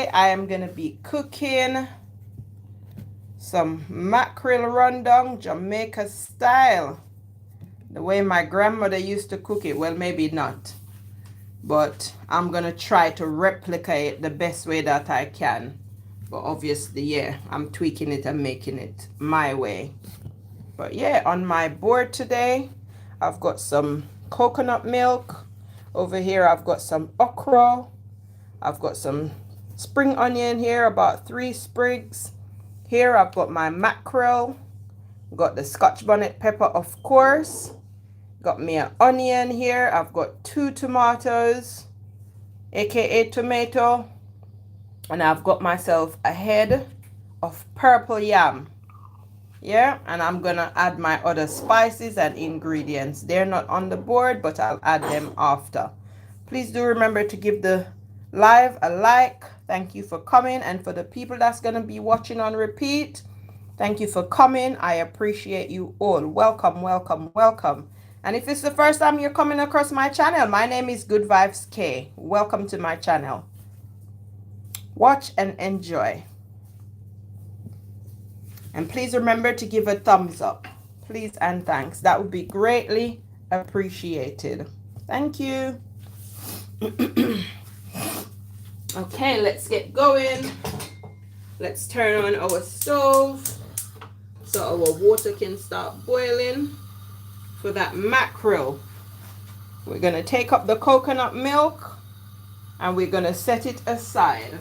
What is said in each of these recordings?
today I am going to be cooking some mackerel rundown Jamaica style. The way my grandmother used to cook it. Well, maybe not. But I'm going to try to replicate the best way that I can. But obviously, yeah, I'm tweaking it and making it my way. But yeah, on my board today, I've got some coconut milk. Over here, I've got some okra. I've got some spring onion here, about 3 sprigs. Here, I've got my mackerel. Got the Scotch bonnet pepper, of course. Got me an onion here. I've got 2 tomatoes, aka tomato. And I've got myself a head of purple yam. Yeah, and I'm gonna add my other spices and ingredients. They're not on the board, but I'll add them after. Please do remember to give the live a like. Thank you for coming, and for the people that's gonna be watching on repeat, thank you for coming. I appreciate you all. Welcome, welcome, welcome. And if it's the first time you're coming across my channel, my name is Good Vibes K. Welcome to my channel. Watch and enjoy. And please remember to give a thumbs up. Please and thanks. That would be greatly appreciated. Thank you. Okay, let's get going. Let's turn on our stove so our water can start boiling for that mackerel. We're going to take up the coconut milk and we're going to set it aside.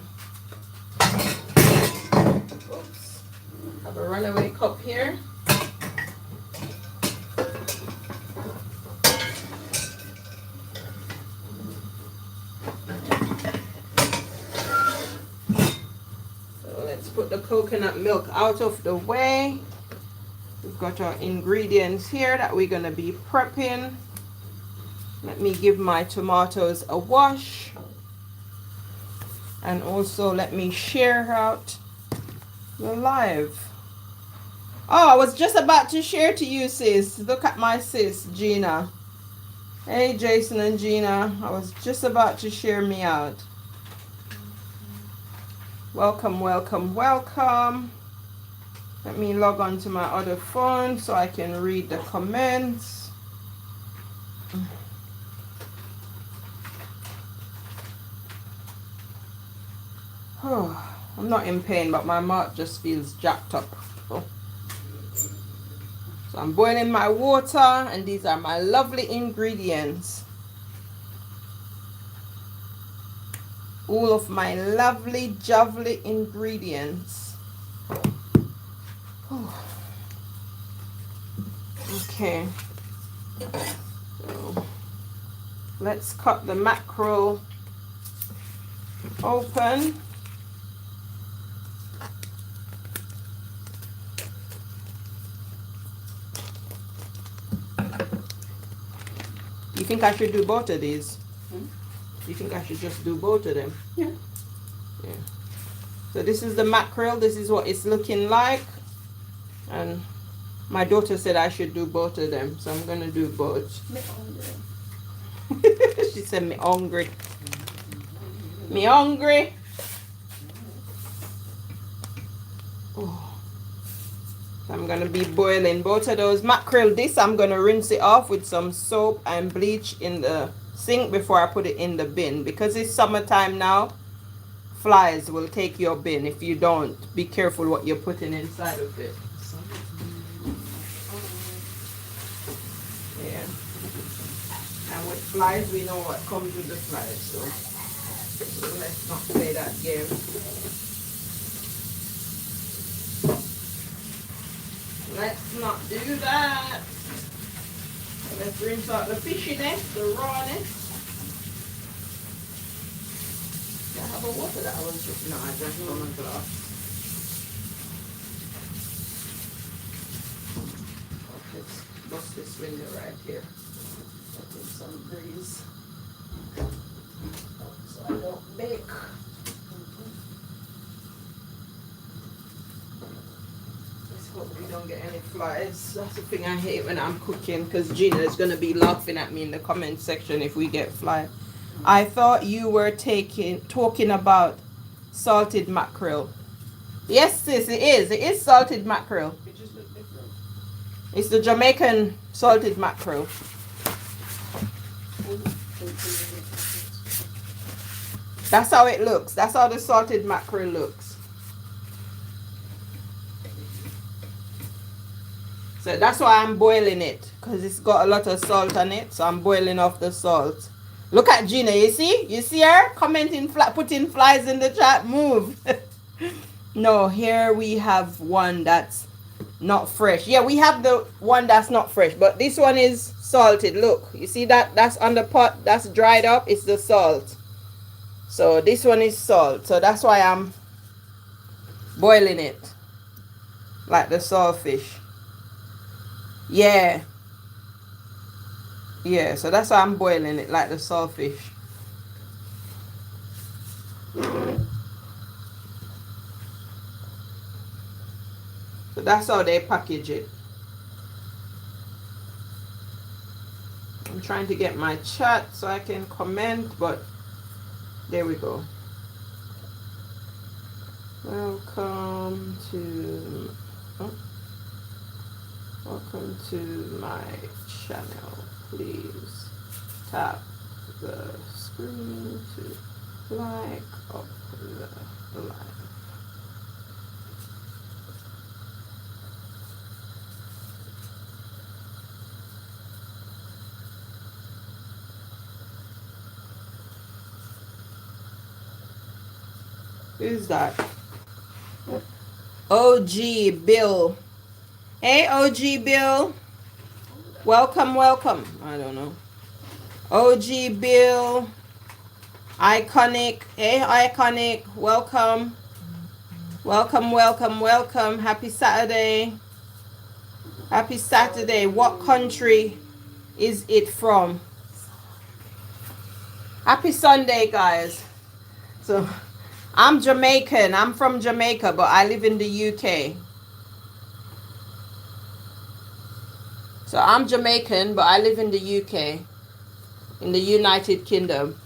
Oops. Have a runaway cup here. So let's put the coconut milk out of the way. We've got our ingredients here that we're going to be prepping. Let me give my tomatoes a wash. And also let me share out the live. Oh, I was just about to share to you, sis. Look at my sis, Gina. Hey, Jason and Gina. I was just about to share me out. Welcome, welcome, welcome. Let me log on to my other phone so I can read the comments. Oh, I'm not in pain, but my mouth just feels jacked up. So I'm boiling my water, and these are my lovely ingredients. All of my lovely, jovely ingredients. Oh. Okay. So let's cut the mackerel open. You think I should do both of these? You think I should just do both of them? Yeah. Yeah. So this is the mackerel. This is what it's looking like. And my daughter said I should do both of them. So I'm going to do both. Me hungry. She said me hungry. Me hungry. Oh. I'm going to be boiling both of those mackerel. This I'm going to rinse it off with some soap and bleach in the sink before I put it in the bin. Because it's summertime now, flies will take your bin if you don't be careful what you're putting inside of it. Yeah. And with flies, we know what comes with the flies. So let's not play that game. Let's not do that. Let's rinse out the fishiness, the rawness. Do I have a water that I was just... No, I just from a glass. Let's bust this window right here. Let in some breeze. So I don't bake. Hope we don't get any flies. That's the thing I hate when I'm cooking, because Gina is going to be laughing at me in the comment section if we get flies. I thought you were talking about salted mackerel. Yes, sis, it is. It is salted mackerel. It just looks different. It's the Jamaican salted mackerel. That's how it looks. That's how the salted mackerel looks. So that's why I'm boiling it, because it's got a lot of salt on it. So I'm boiling off the salt. Look at Gina, you see? You see her commenting, putting flies in the chat? Move. No, here we have one that's not fresh. Yeah, we have the one that's not fresh, but this one is salted. Look, you see that? That's on the pot. That's dried up. It's the salt. So this one is salt. So that's why I'm boiling it like the saltfish. Yeah. Yeah, so that's why I'm boiling it like the saltfish. So that's how they package it. I'm trying to get my chat so I can comment, but there we go. Welcome to my channel. Please tap the screen to like up the live. Who's that? OG Bill. Hey, OG Bill. Welcome, welcome. I don't know. OG Bill. Iconic. Hey, Iconic. Welcome. Welcome, welcome, welcome. Happy Saturday. Happy Saturday. What country is it from? Happy Sunday, guys. So, I'm Jamaican. I'm from Jamaica, but I live in the UK. So I'm Jamaican, but I live in the UK, in the United Kingdom,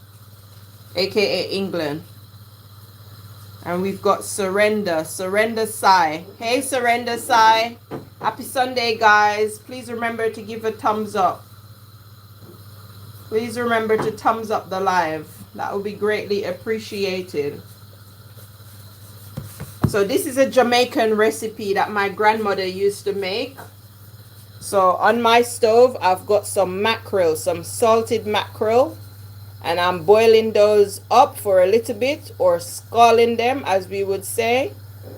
aka England. And we've got Surrender Sai. Hey, Surrender Sai. Happy Sunday, guys. Please remember to give a thumbs up. Please remember to thumbs up the live. That would be greatly appreciated. So this is a Jamaican recipe that my grandmother used to make. So on my stove, I've got some mackerel, some salted mackerel. And I'm boiling those up for a little bit, or scalding them, as we would say,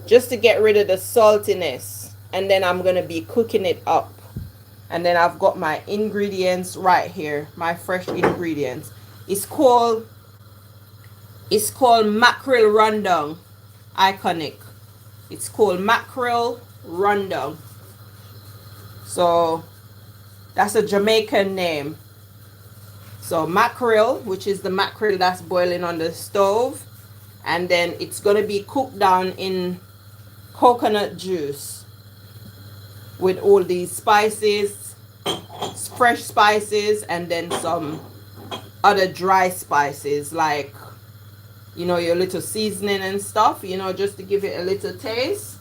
just to get rid of the saltiness. And then I'm going to be cooking it up. And then I've got my ingredients right here, my fresh ingredients. It's called mackerel rundown. Iconic. It's called mackerel rundown. So that's a Jamaican name. So mackerel, which is the mackerel that's boiling on the stove, and then it's going to be cooked down in coconut juice with all these spices, fresh spices, and then some other dry spices like, you know, your little seasoning and stuff, you know, just to give it a little taste.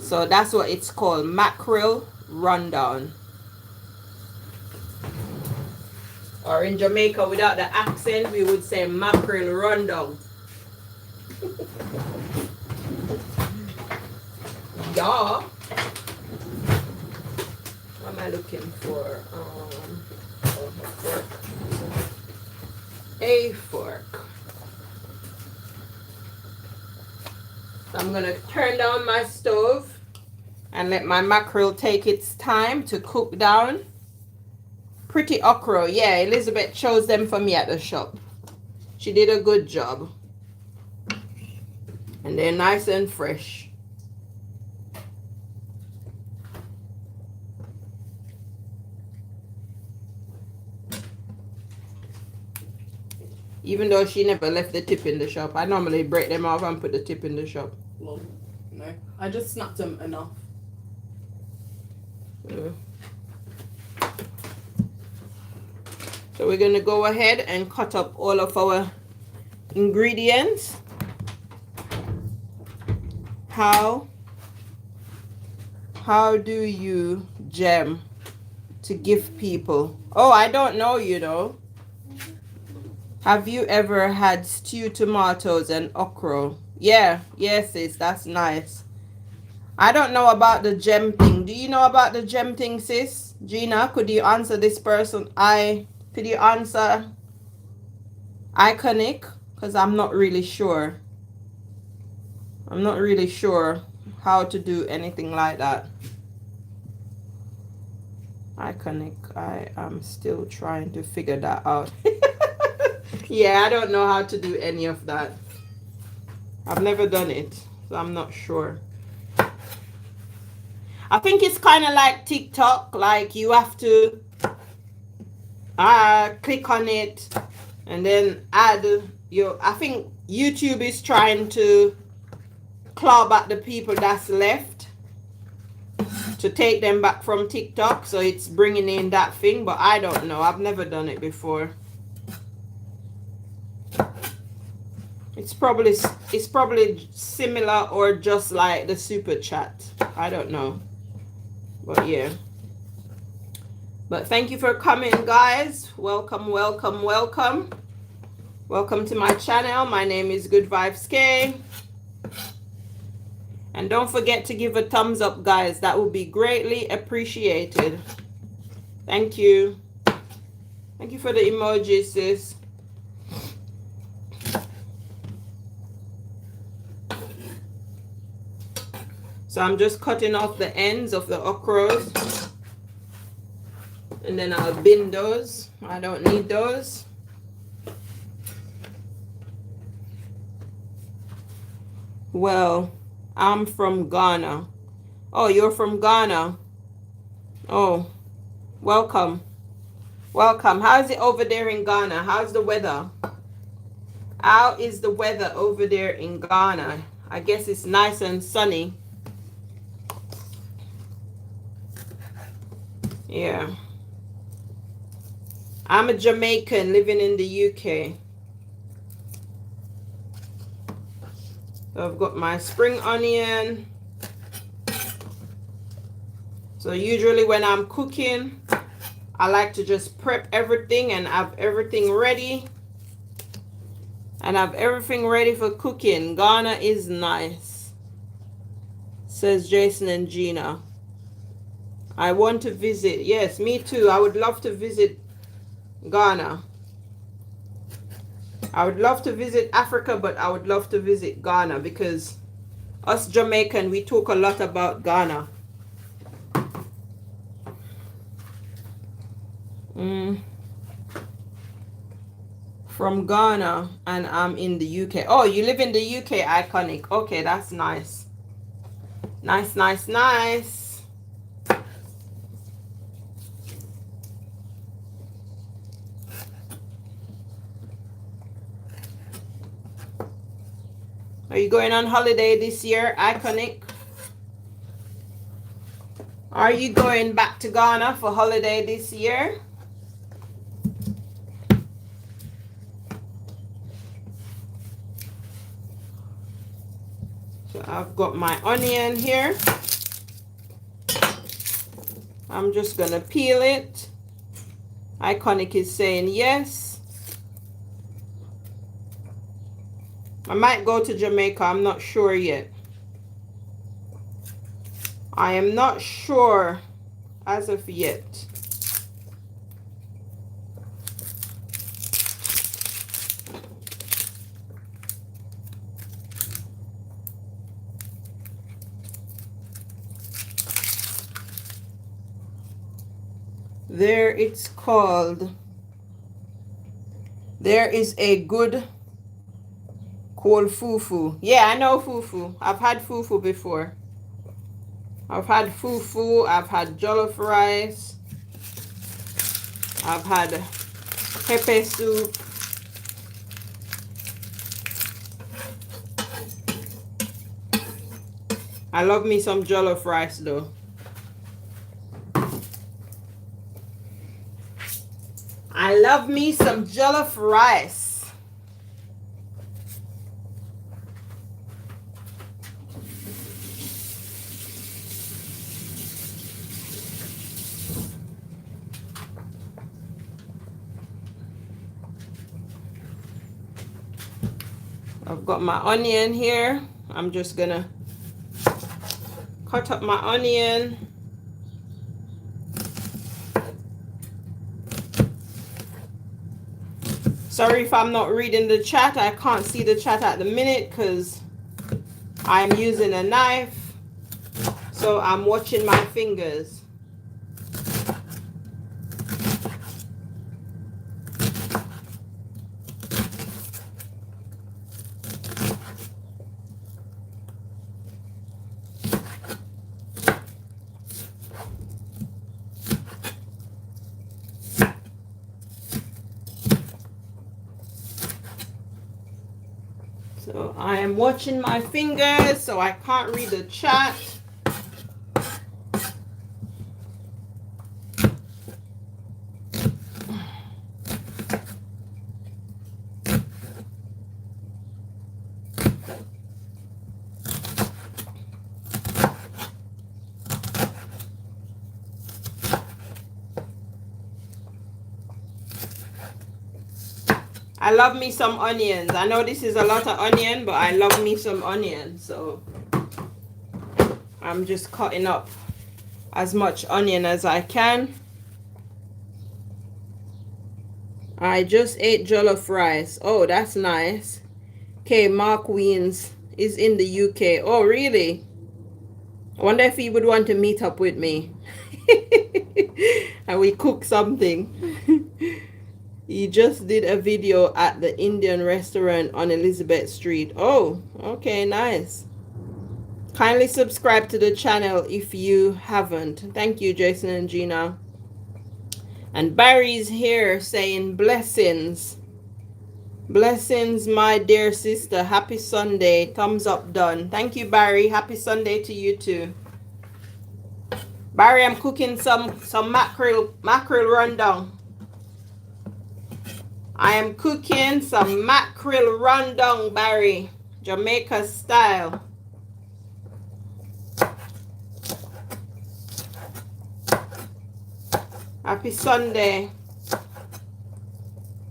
So that's what it's called, mackerel rundown. Or in Jamaica, without the accent, we would say mackerel rundown. Yeah. What am I looking for? A fork. So I'm going to turn down my stove and let my mackerel take its time to cook down. Pretty okra. Yeah, Elizabeth chose them for me at the shop. She did a good job. And they're nice and fresh. Even though she never left the tip in the shop. I normally break them off and put the tip in the shop. Well, no. I just snapped them enough. So we're going to go ahead and cut up all of our ingredients. how do you gem to give people? Oh, I don't know, you know. Have you ever had stewed tomatoes and okra? Yeah, yes, sis, that's nice. I don't know about the gem thing. Do you know about the gem thing, sis? Gina, could you answer this person? Could you answer Iconic? Because I'm not really sure. I'm not really sure how to do anything like that. Iconic. I am still trying to figure that out. Yeah, I don't know how to do any of that. I've never done it, so I'm not sure. I think it's kind of like TikTok. Like you have to click on it and then add your. I think YouTube is trying to claw back the people that's left to take them back from TikTok, so it's bringing in that thing, but I don't know. I've never done it before. It's probably similar or just like the super chat. I don't know. But yeah. But thank you for coming, guys. Welcome, welcome, welcome. Welcome to my channel. My name is Good Vibes K. And don't forget to give a thumbs up, guys. That would be greatly appreciated. Thank you. Thank you for the emojis, sis. So I'm just cutting off the ends of the okras. And then I'll bin those. I don't need those. Well, I'm from Ghana. Oh, you're from Ghana. Oh, welcome. Welcome. How's it over there in Ghana? How's the weather? How is the weather over there in Ghana? I guess it's nice and sunny. Yeah. I'm a Jamaican living in the UK. So I've got my spring onion. So usually when I'm cooking, I like to just prep everything and have everything ready. And have everything ready for cooking. Ghana is nice, says Jason and Gina. I want to visit. Yes, me too. I would love to visit Ghana. I would love to visit Africa, but I would love to visit Ghana because us Jamaican, we talk a lot about Ghana. From Ghana, and I'm in the UK. Oh, you live in the UK, Iconic. Okay, that's nice. Nice, nice, nice. Are you going on holiday this year, Iconic? Are you going back to Ghana for holiday this year? So I've got my onion here. I'm just gonna peel it. Iconic is saying yes. I might go to Jamaica. I'm not sure yet. I am not sure as of yet. There it's called. There is a good called fufu. Yeah, I know fufu. I've had fufu before. I've had fufu. I've had jollof rice. I've had pepper soup. I love me some jollof rice though. I love me some jollof rice. I've got my onion here. I'm just gonna cut up my onion. Sorry if I'm not reading the chat. I can't see the chat at the minute because I'm using a knife. So I'm watching my fingers. So I am watching my fingers, so I can't read the chat. I love me some onions. I know this is a lot of onion, but I love me some onions. So I'm just cutting up as much onion as I can. I just ate jollof rice. Oh, that's nice. Okay, Mark Weens is in the UK. Oh, really? I wonder if he would want to meet up with me. And we cook something. He just did a video at the Indian restaurant on Elizabeth Street. Oh, okay, nice. Kindly subscribe to the channel if you haven't. Thank you, Jason and Gina. And Barry's here saying blessings. Blessings, my dear sister. Happy Sunday. Thumbs up done. Thank you, Barry. Happy Sunday to you too. Barry, I'm cooking some mackerel rundown. I am cooking some mackerel rundown, Barry, Jamaica style. Happy Sunday.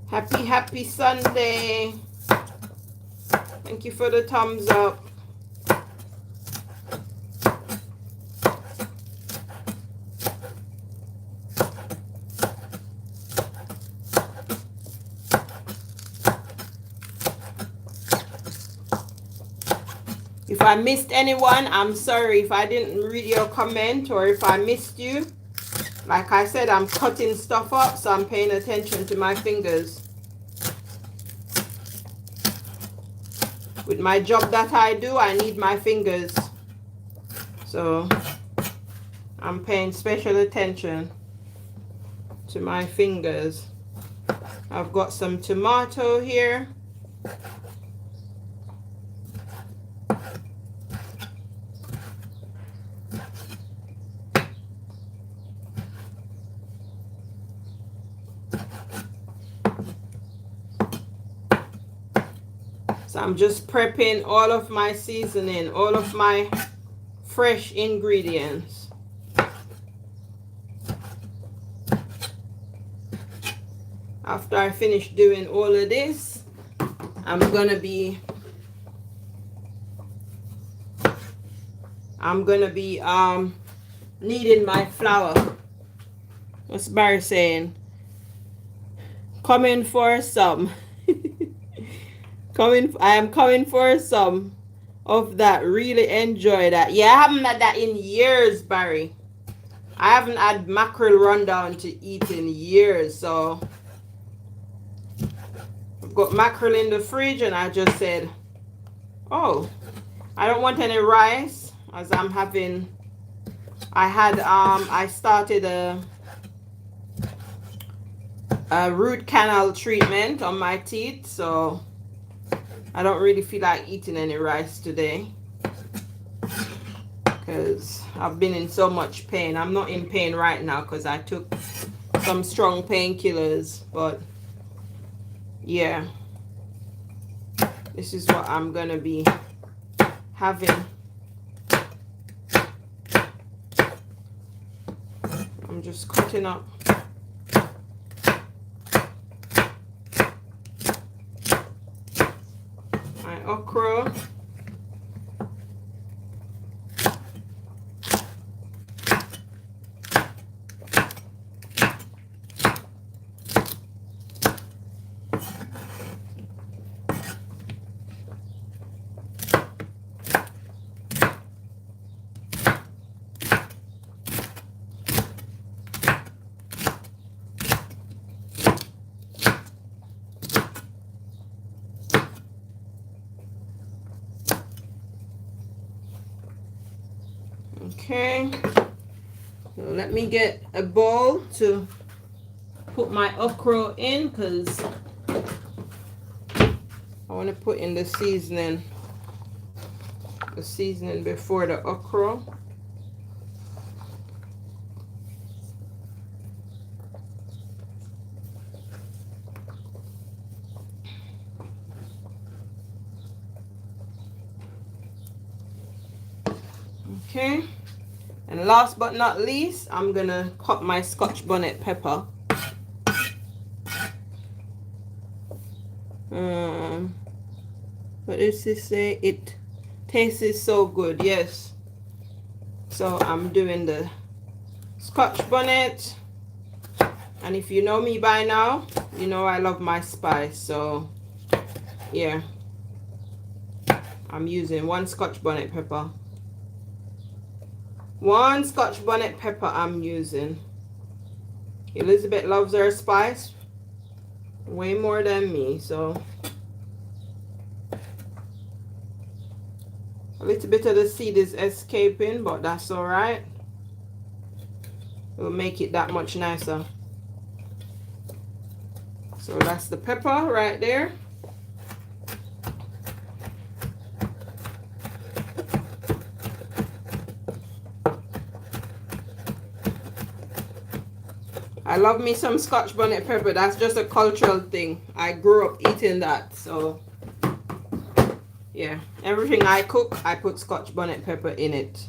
Happy Sunday. Thank you for the thumbs up. If I missed anyone, I'm sorry if I didn't read your comment or if I missed you. Like I said, I'm cutting stuff up, so I'm paying attention to my fingers. With my job that I do, I need my fingers. So I'm paying special attention to my fingers. I've got some tomato here. So I'm just prepping all of my seasoning, all of my fresh ingredients. After I finish doing all of this, I'm gonna be kneading my flour. What's Barry saying? Coming for some. I am coming for some of that. Really enjoy that. Yeah, I haven't had that in years, Barry. I haven't had mackerel rundown to eat in years, so I've got mackerel in the fridge and I just said, oh, I don't want any rice as I'm having, I started a root canal treatment on my teeth, so I don't really feel like eating any rice today because I've been in so much pain. I'm not in pain right now because I took some strong painkillers, but yeah, this is what I'm gonna be having. I'm just cutting up my okra. Okay, so let me get a bowl to put my okra in, because I want to put in the seasoning before the okra. Okay, and last but not least, I'm gonna cut my Scotch bonnet pepper. What does this say? It tastes so good. Yes, so I'm doing the Scotch bonnet, and if you know me by now, you know I love my spice. So yeah, I'm using 1 Scotch bonnet pepper. 1 Scotch bonnet pepper I'm using. Elizabeth loves her spice way more than me, so a little bit of the seed is escaping, but that's all right. It will make it that much nicer. So that's the pepper right there. I love me some Scotch bonnet pepper. That's just a cultural thing. I grew up eating that. So yeah, everything I cook, I put Scotch bonnet pepper in it,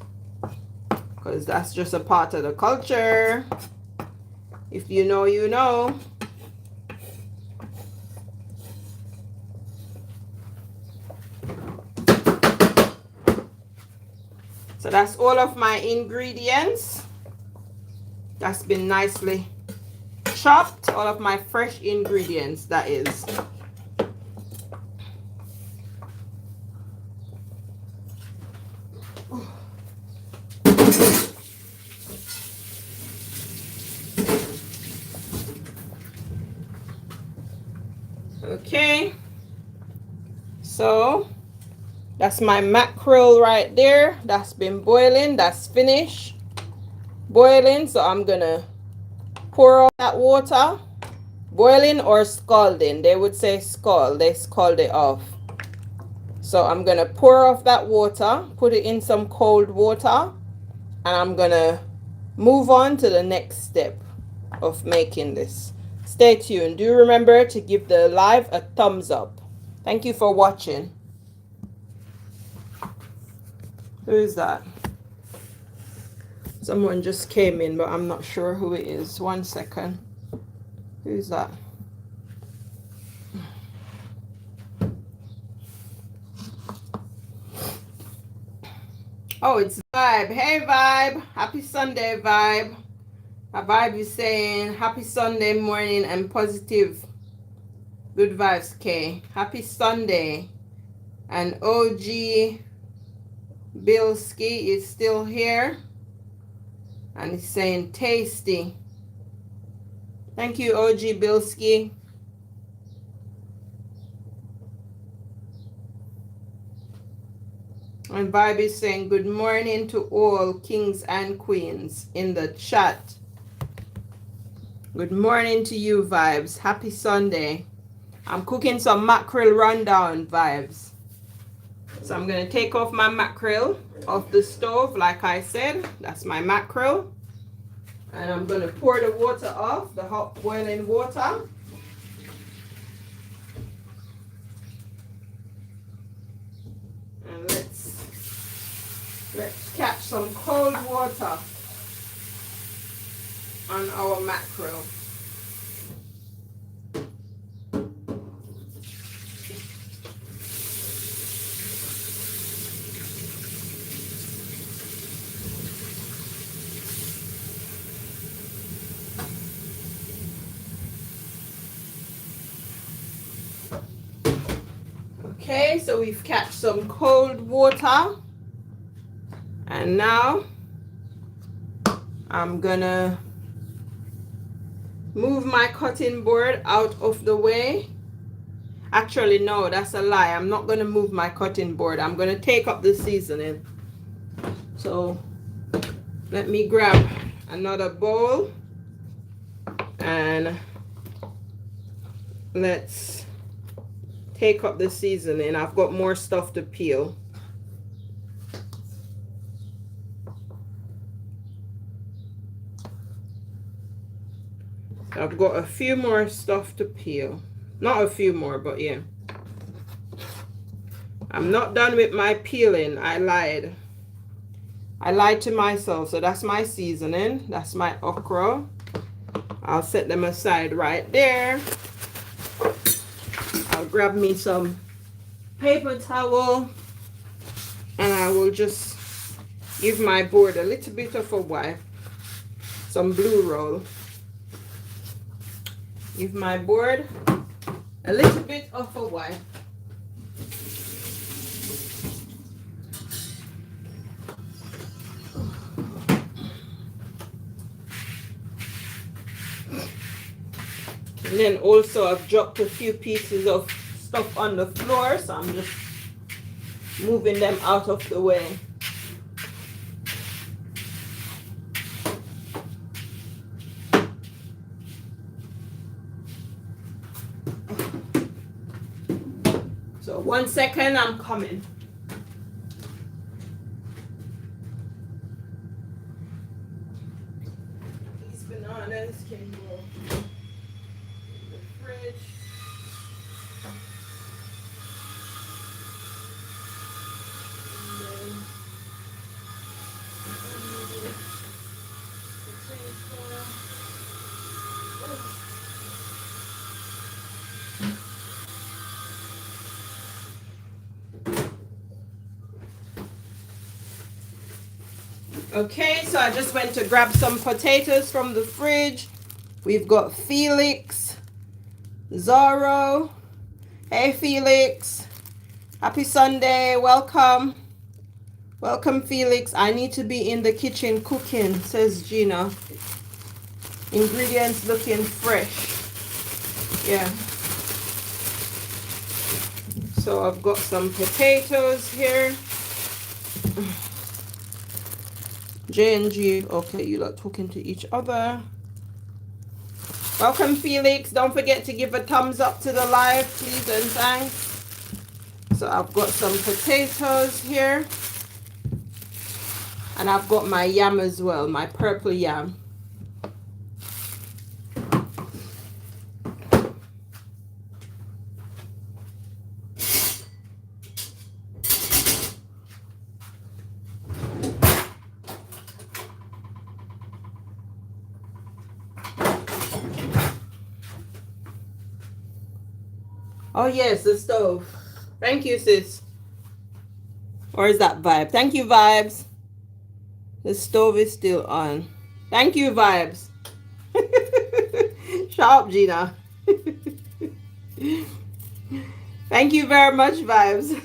because that's just a part of the culture. If you know, you know. So that's all of my ingredients. That's been nicely chopped. All of my fresh ingredients, that is. Okay, so that's my mackerel right there. That's been boiling. That's finished boiling. So I'm gonna pour out that water. Boiling or scalding. They would say scald. They scald it off. So I'm gonna pour off that water, put it in some cold water, and I'm gonna move on to the next step of making this. Stay tuned. Do remember to give the live a thumbs up. Thank you for watching. Who is that? Someone just came in, but I'm not sure who it is. 1 second. Who's that? Oh, it's Vibe. Hey, Vibe. Happy Sunday, Vibe. A Vibe is saying happy Sunday morning and positive. Good vibes, K. Happy Sunday. And OG Bilski is still here. And he's saying tasty. Thank you, OG Bilski. And Vibe is saying good morning to all kings and queens in the chat. Good morning to you, Vibes. Happy Sunday. I'm cooking some mackerel rundown, Vibes. So I'm going to take off my mackerel off the stove, like I said. That's my mackerel. And I'm going to pour the water off, the hot boiling water. And let's catch some cold water on our mackerel. Okay, so we've catch some cold water. And now I'm gonna move my cutting board out of the way. Actually, no, that's a lie. I'm not gonna move my cutting board. I'm gonna take up the seasoning. So let me grab another bowl and let's take up the seasoning. I've got more stuff to peel. I've got a few more stuff to peel. Not a few more, but yeah. I'm not done with my peeling. I lied. I lied to myself. So that's my seasoning. That's my okra. I'll set them aside right there. I'll grab me some paper towel and I will just give my board a little bit of a wipe. Some blue roll. Give my board a little bit of a wipe. And then also I've dropped a few pieces of stuff on the floor, so I'm just moving them out of the way. So 1 second, I'm coming. These bananas can go in the fridge. Okay, so I just went to grab some potatoes from the fridge. We've got Felix, Zorro. Hey Felix, happy Sunday, welcome. Welcome Felix. I need to be in the kitchen cooking, says Gina. Ingredients looking fresh. Yeah. So I've got some potatoes here. J and G. Okay, you lot talking to each other. Welcome Felix. Don't forget to give a thumbs up to the live, please and thanks. So I've got some potatoes here. And I've got my yam as well, my purple yam. Oh yes, the stove. Thank you, sis. Or is that Vibe? Thank you, Vibes. The stove is still on. Thank you, Vibes. Shut up, Gina. Thank you very much, Vibes.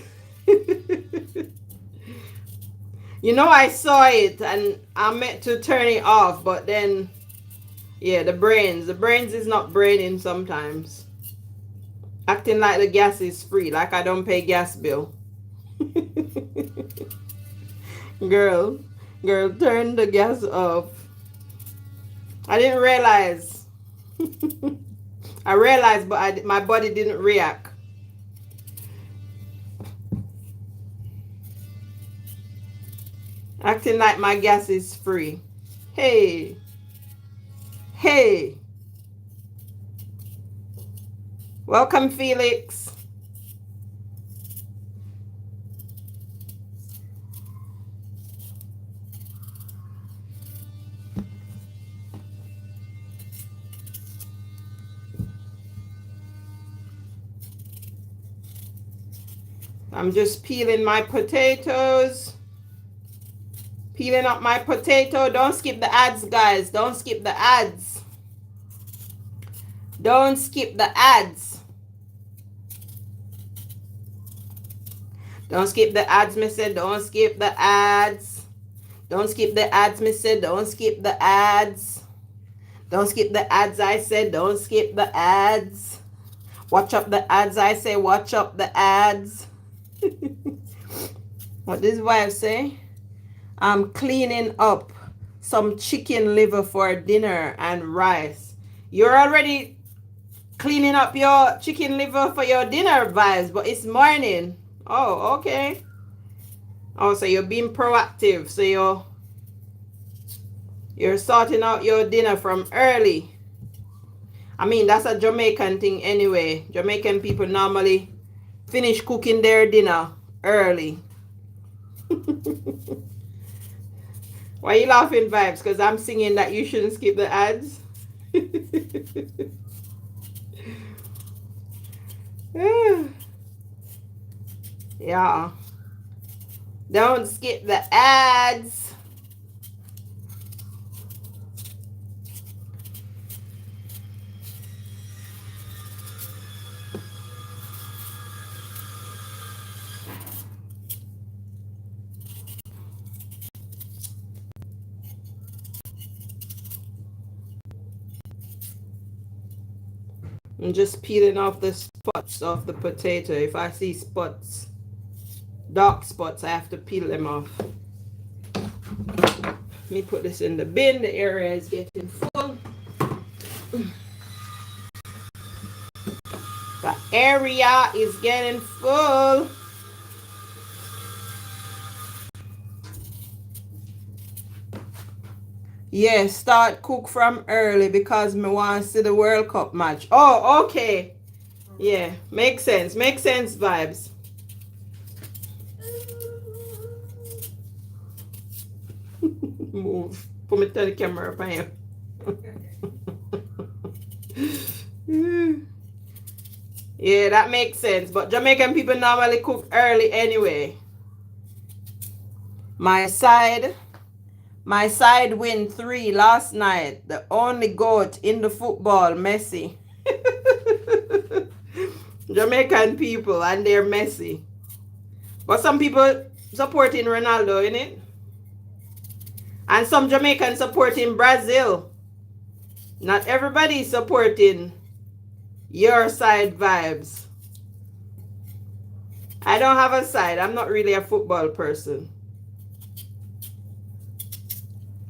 You know, I saw it and I meant to turn it off, but then, yeah, the brains is not braining sometimes. Acting like the gas is free, like I don't pay gas bill. Girl, turn the gas off. I didn't realize. I realized, but my body didn't react. Acting like my gas is free. Hey. Hey. Welcome, Felix. I'm just peeling my potatoes. Peeling up my potato. Don't skip the ads, guys. Don't skip the ads. Don't skip the ads. Don't skip the ads, me said. Don't skip the ads. Don't skip the ads, me said. Don't skip the ads. Don't skip the ads, I said. Don't skip the ads. Watch up the ads, I say. Watch up the ads. What this wife say? I'm cleaning up some chicken liver for dinner and rice. You're already cleaning up your chicken liver for your dinner, vibes, but it's morning. Oh, okay. Oh, so you're being proactive. So you're sorting out your dinner from early. I mean, that's a Jamaican thing anyway. Jamaican people normally finish cooking their dinner early. Why are you laughing, vibes? Because I'm singing that you shouldn't skip the ads. Yeah. Don't skip the ads. I'm just peeling off the spots of the potato. If I see spots, dark spots, I have to peel them off. Let me put this in the bin. The area is getting full. The area is getting full. Yeah, start cook from early because me want to see the World Cup match. Oh, okay. Yeah, makes sense. Makes sense, vibes. Move. Put me to the camera up here. Yeah, that makes sense. But Jamaican people normally cook early anyway. My side win 3 last night. The only goat in the football, Messi. Jamaican people, and they're messy. But some people supporting Ronaldo, innit? And some Jamaicans supporting Brazil. Not everybody supporting your side, vibes. I don't have a side. I'm not really a football person.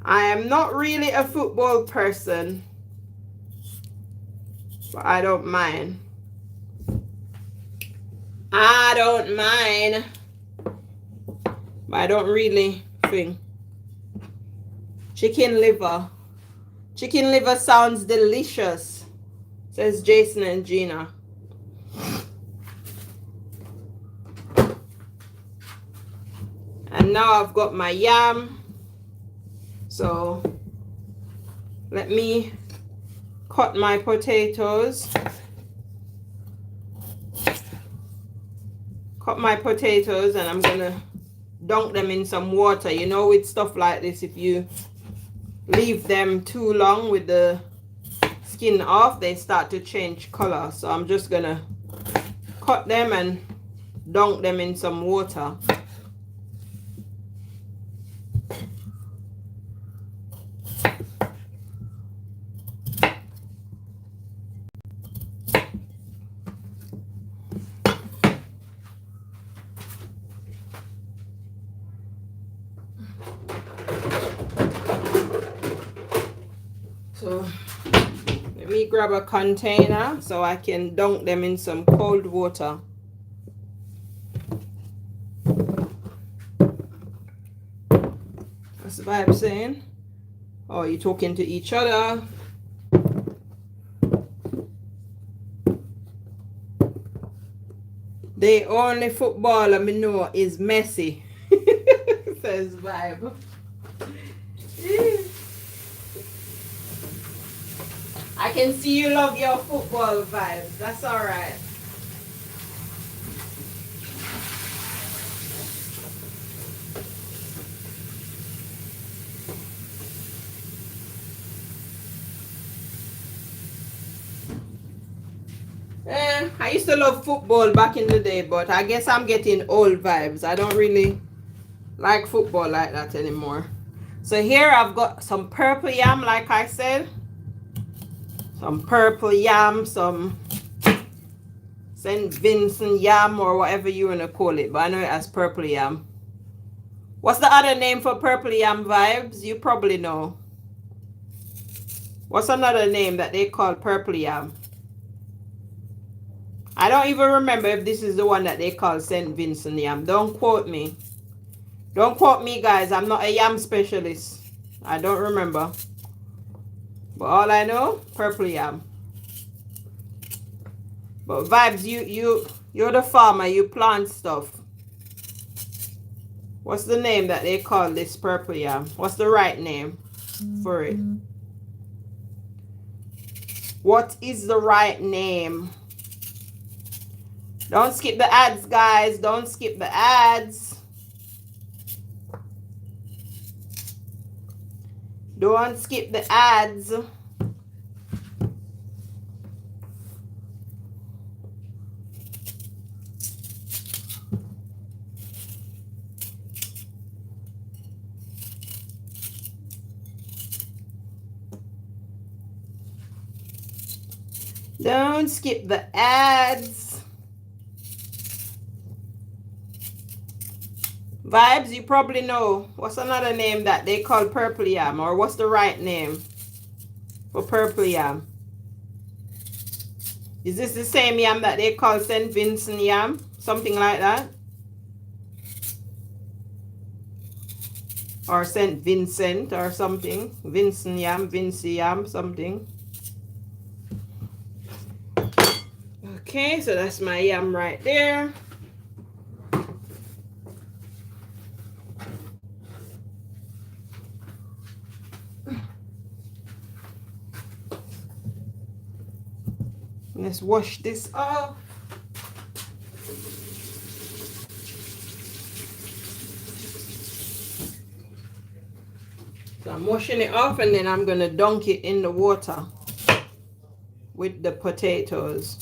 I am not really a football person. But I don't mind. I don't mind. But I don't really think. Chicken liver. Chicken liver sounds delicious, says Jason and Gina. And now I've got my yam. So let me cut my potatoes. Cut my potatoes and I'm gonna dunk them in some water. You know, with stuff like this, if you leave them too long with the skin off, they start to change color. So I'm just gonna cut them and dunk them in some water. So let me grab a container so I can dunk them in some cold water. What's the vibe saying? Oh, you talking to each other? The only footballer me know is Messi. Says vibe. I can see you love your football vibes. That's all right. How used to love football back in the day, but I guess I'm getting old vibes. I don't really like football like that anymore. So here I've got some purple yam, like I said. Some purple yam, some St. Vincent yam or whatever you want to call it. But I know it as purple yam. What's the other name for purple yam, Vibes? You probably know. What's another name that they call purple yam? I don't even remember if this is the one that they call St. Vincent yam. Don't quote me. Don't quote me, guys. I'm not a yam specialist. I don't remember. But all I know, purple yam. But Vibes, you're the farmer. You plant stuff. What's the name that they call this purple yam? What's the right name for it? What is the right name? Don't skip the ads, guys. Don't skip the ads. Don't skip the ads. Don't skip the ads. Vibes, you probably know. What's another name that they call purple yam? Or what's the right name for purple yam? Is this the same yam that they call St. Vincent yam? Something like that? Or St. Vincent or something? Vincent yam, Vinci yam, something. Okay, so that's my yam right there. Let's wash this off. So I'm washing it off and then I'm going to dunk it in the water with the potatoes.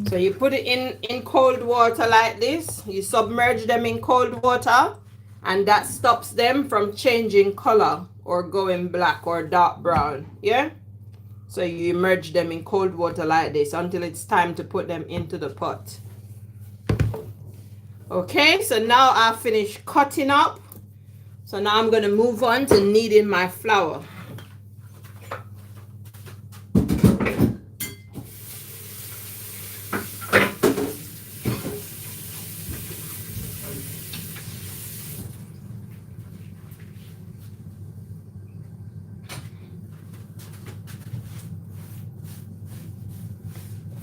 So you put it in cold water like this. You submerge them in cold water and that stops them from changing color or going black or dark brown. Yeah? So you immerse them in cold water like this until it's time to put them into the pot. Okay, so now I've finished cutting up. So now I'm going to move on to kneading my flour.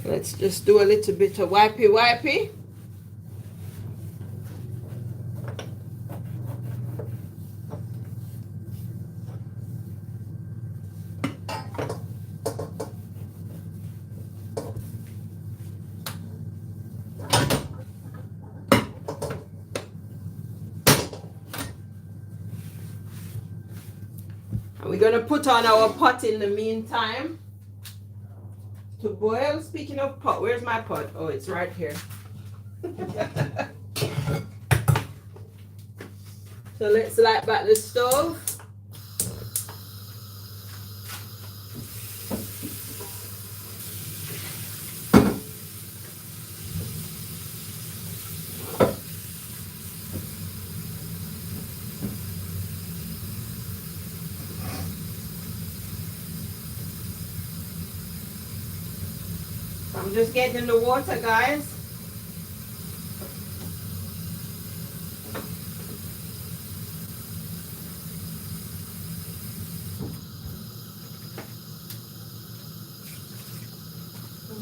Let's just do a little bit of wipey. And we're going to put on our pot in the meantime to boil. Speaking of pot, where's my pot? Oh, it's right here. So let's light back the stove. I'm just getting the water, guys.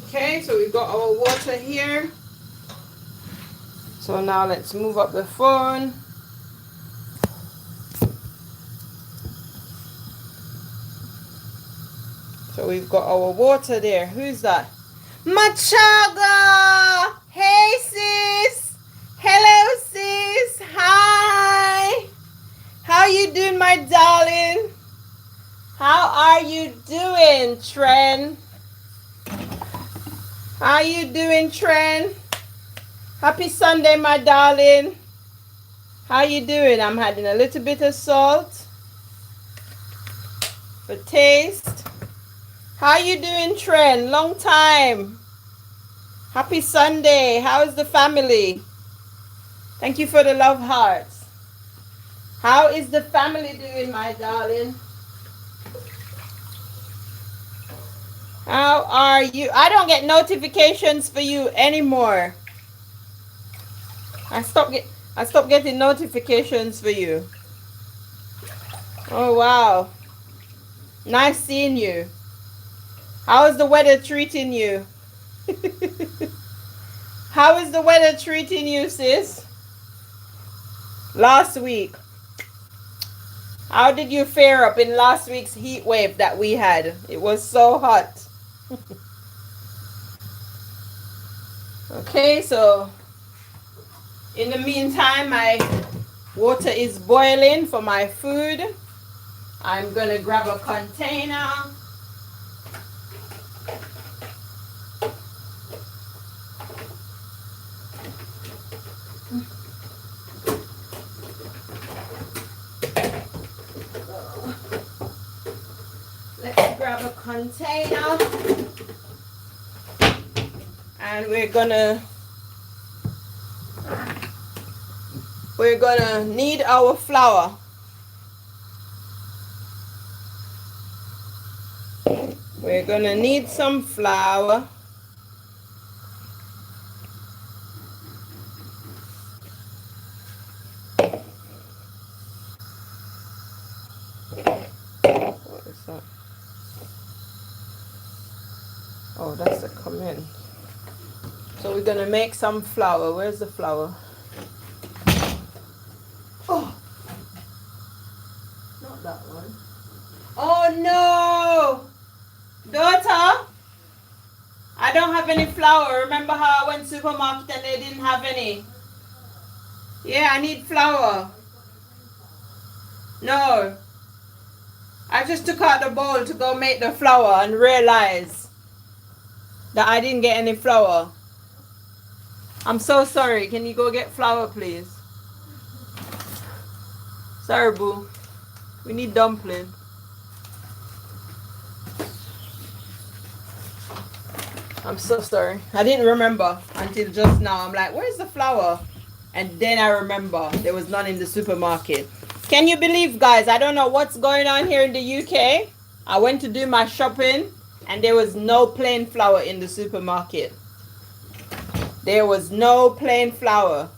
Okay, so we've got our water here. So now let's move up the phone. So we've got our water there. Who's that? Machaga! Hey sis! Hello sis! Hi! How you doing, my darling? How are you doing, Tren? How you doing, Tren? Happy Sunday, my darling. How you doing? I'm adding a little bit of salt for taste. How you doing, Tren? Long time. Happy Sunday. How's the family? Thank you for the love hearts. How is the family doing, my darling? How are you? I don't get notifications for you anymore. I stopped getting notifications for you. Oh wow. Nice seeing you. How is the weather treating you? How is the weather treating you, sis? Last week. How did you fare up in last week's heat wave that we had? It was so hot. Okay, so in the meantime, my water is boiling for my food. I'm gonna grab a container. Let's grab a container. And we're gonna need our flour. We're gonna need some flour. What is that? Oh, that's the comment. So we're gonna make some flour. Where's the flour? Oh, not that one. Oh no! Daughter, I don't have any flour. Remember how I went to the supermarket and they didn't have any? Yeah, I need flour. No. I just took out the bowl to go make the flour and realized that I didn't get any flour. I'm so sorry. Can you go get flour, please? Sorry, boo. We need dumpling. I'm so sorry. I didn't remember until just now. I'm like, where's the flour? And then I remember there was none in the supermarket. Can you believe, guys? I don't know what's going on here in the UK. I went to do my shopping and there was no plain flour in the supermarket. There was no plain flour.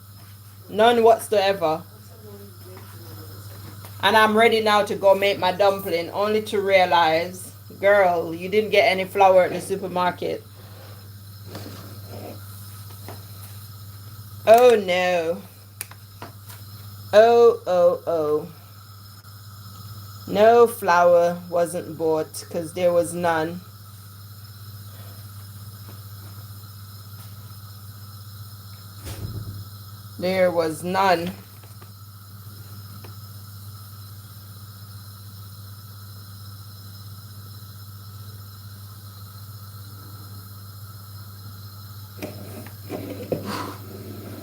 None whatsoever. And I'm ready now to go make my dumpling, only to realize, girl, you didn't get any flour in the supermarket. Oh no. Oh. No flour wasn't bought because there was none. There was none.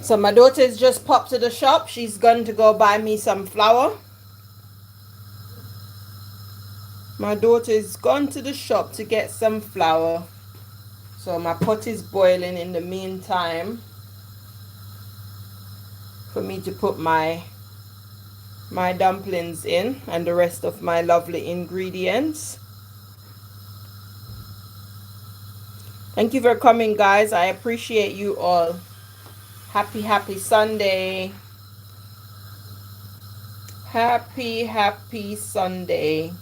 So my daughter's just popped to the shop. She's going to go buy me some flour. My daughter's gone to the shop to get some flour. So my pot is boiling in the meantime for me to put my dumplings in and the rest of my lovely ingredients. Thank you for coming, guys. I appreciate you all. Happy Sunday. Happy Sunday.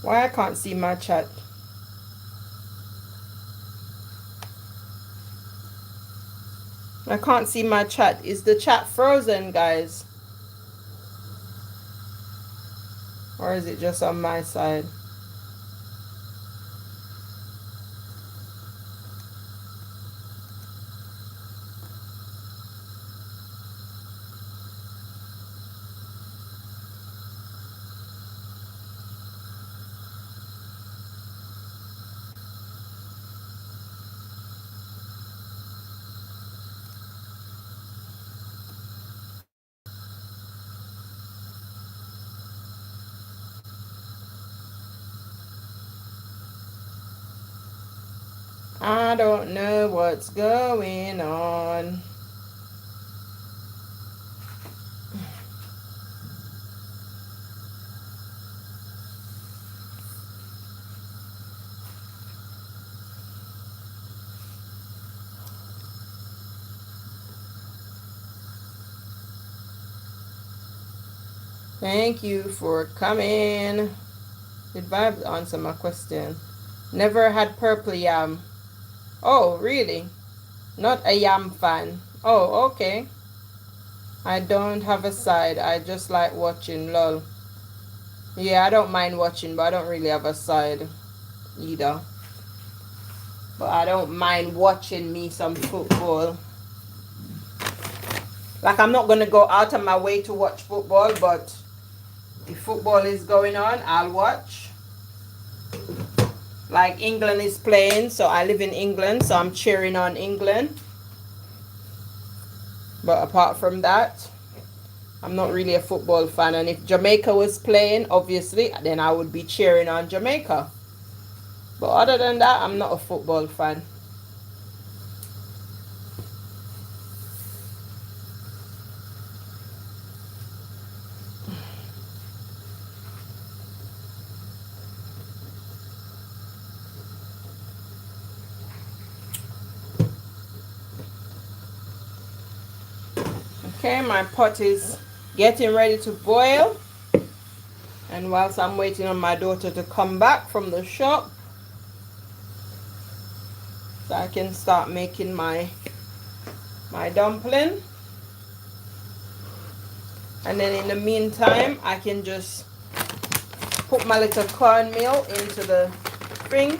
Why I can't see my chat? I can't see my chat. Is the chat frozen, guys? Or is it just on my side? I don't know what's going on. Thank you for coming. Did Vibes answer my question? Never had purple yam. Oh, really? Not a yam fan. Oh, okay. I don't have a side. I just like watching, lol. Yeah, I don't mind watching, but I don't really have a side either. But I don't mind watching me some football. Like, I'm not going to go out of my way to watch football, but if football is going on, I'll watch. Like, England is playing, so I live in England, so I'm cheering on England. But apart from that, I'm not really a football fan. And if Jamaica was playing, obviously, then I would be cheering on Jamaica. But other than that, I'm not a football fan. Okay, my pot is getting ready to boil. And whilst I'm waiting on my daughter to come back from the shop, so I can start making my dumpling. And then in the meantime, I can just put my little cornmeal into the thing.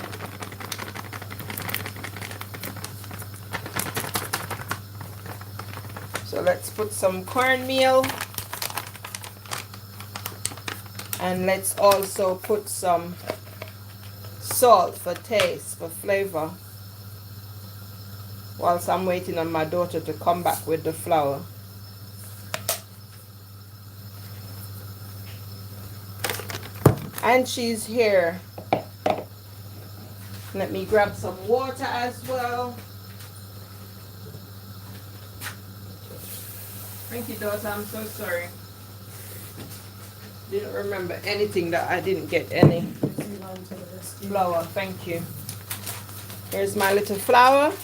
So let's put some cornmeal. And let's also put some salt for taste, for flavor. Whilst I'm waiting on my daughter to come back with the flour. And she's here. Let me grab some water as well. Thank you, daughter. I'm so sorry. Didn't remember anything that I didn't get any flour. Thank you. Here's my little flour.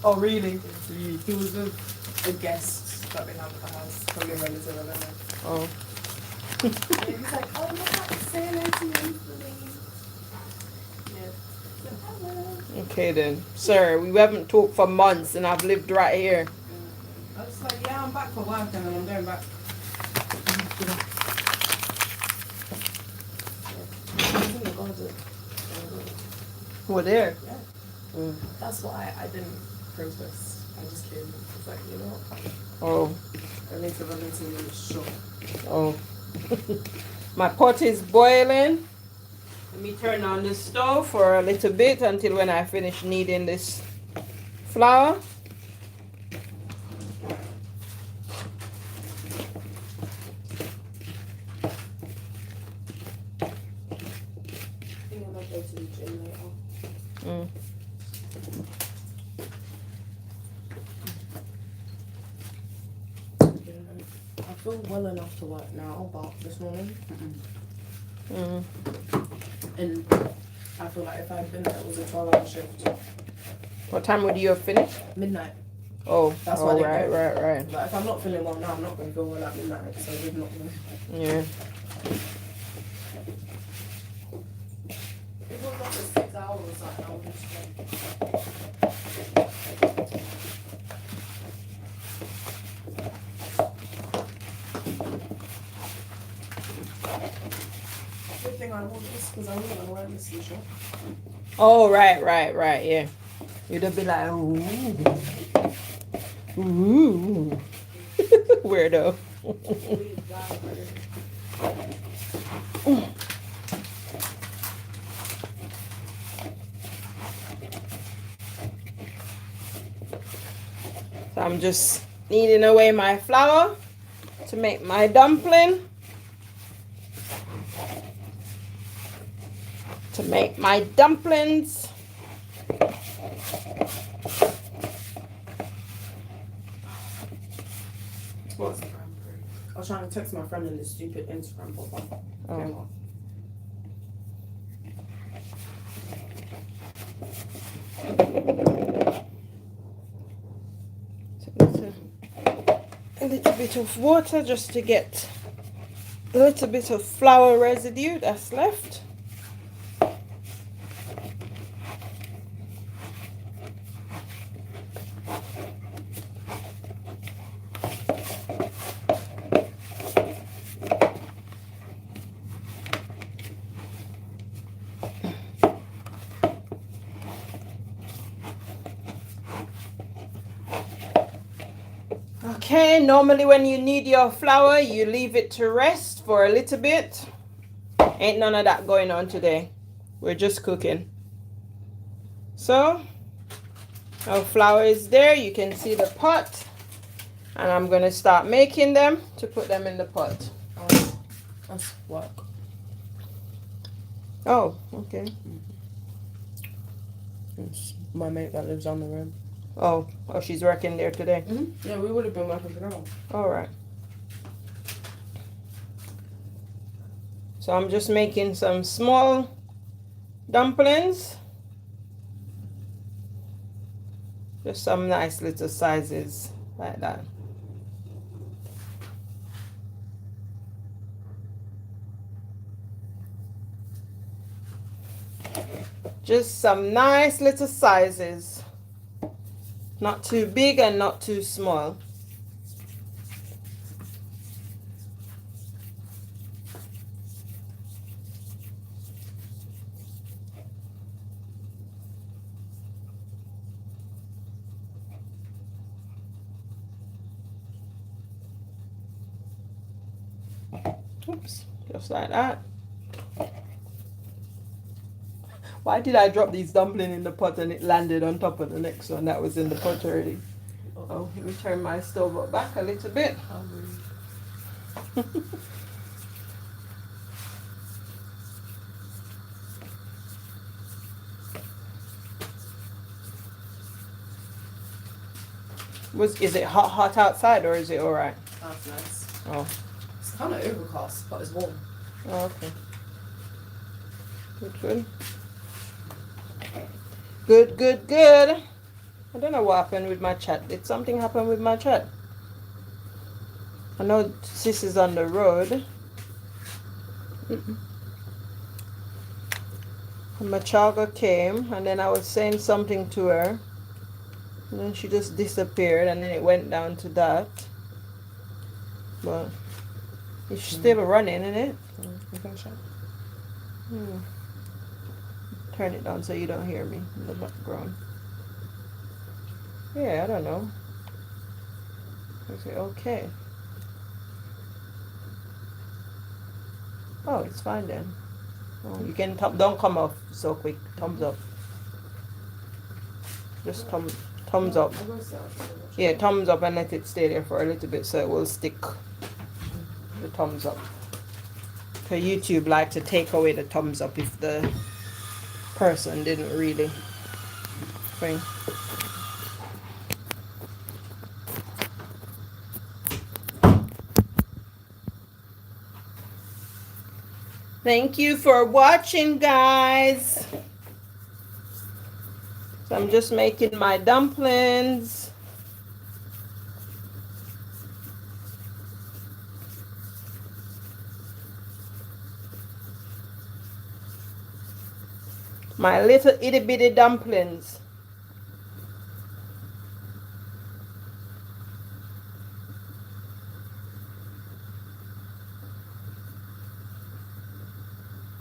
Oh, really? He was a guest that they have at the house, probably a relative, I don't know. Oh. And he's like, oh, no, say hello to you for me. Yeah. Okay then. Sir, we haven't talked for months and I've lived right here. I was like, yeah, I'm back for work and then I'm going back. We're there. Yeah. Mm. That's why I didn't protest. I just came. It's like, you know what? Oh. I need to run into the shop. Oh. My pot is boiling. Let me turn on the stove for a little bit until when I finish kneading this flour. I think I might go to the gym later. Mm. I feel well enough to work now, but this morning, Mm. and I feel like if I'd been there, it was a 12-hour shift. What time would you have finished? Midnight. Oh, That's oh, why they right, go. right. But if I'm not feeling well now, I'm not going to feel well at midnight, so I did not know. Yeah. It was like a 6 hour flour or something, I would just Good thing I wore this because I wasn't going to wear this in shop. Oh, right, yeah. You'd have been like, ooh. Ooh. Weirdo. So I'm just kneading away my flour to make my dumpling. To make my dumplings. What's I was trying to text my friend in this stupid Instagram pop-up. Oh. A little bit of water just to get a little bit of flour residue that's left. Okay, normally when you knead your flour, you leave it to rest for a little bit. Ain't none of that going on today. We're just cooking. So, our flour is there. You can see the pot. And I'm going to start making them to put them in the pot. Oh, that's work. Oh, okay. It's my mate that lives on the road. Oh, she's working there today. Mm-hmm. Yeah, we would have been working together. All right. So I'm just making some small dumplings. Just some nice little sizes like that. Just some nice little sizes. Not too big and not too small. Oops, just like that. Why did I drop these dumplings in the pot and it landed on top of the next one that was in the pot already? Oh, let me turn my stove up back a little bit. Is it hot outside or is it alright? That's nice. Oh. It's kind of overcast, but it's warm. Oh, okay. Good. Good. I don't know what happened with my chat. Did something happen with my chat? I know sis is on the road. Machaga came and then I was saying something to her. And then she just disappeared and then it went down to that. But it's still running, isn't it? You can check. Turn it down so you don't hear me in the background. Yeah, I don't know. I say okay. Oh, it's fine then. Oh, you can don't come off so quick. Thumbs up. Just thumbs up. Yeah, thumbs up and let it stay there for a little bit so it will stick. The thumbs up. Because YouTube like to take away the thumbs up if the person didn't really bring. Thank you for watching, guys. So I'm just making my dumplings. My little itty bitty dumplings.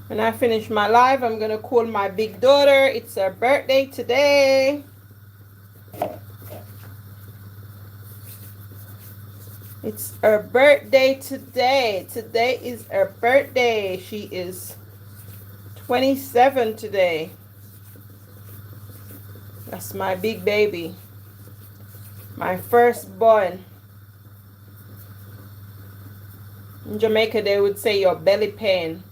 When I finish my live, I'm gonna call my big daughter. It's her birthday today. It's her birthday today. Today is her birthday. She is 27 today. That's my big baby. My firstborn. In Jamaica, they would say your belly pain.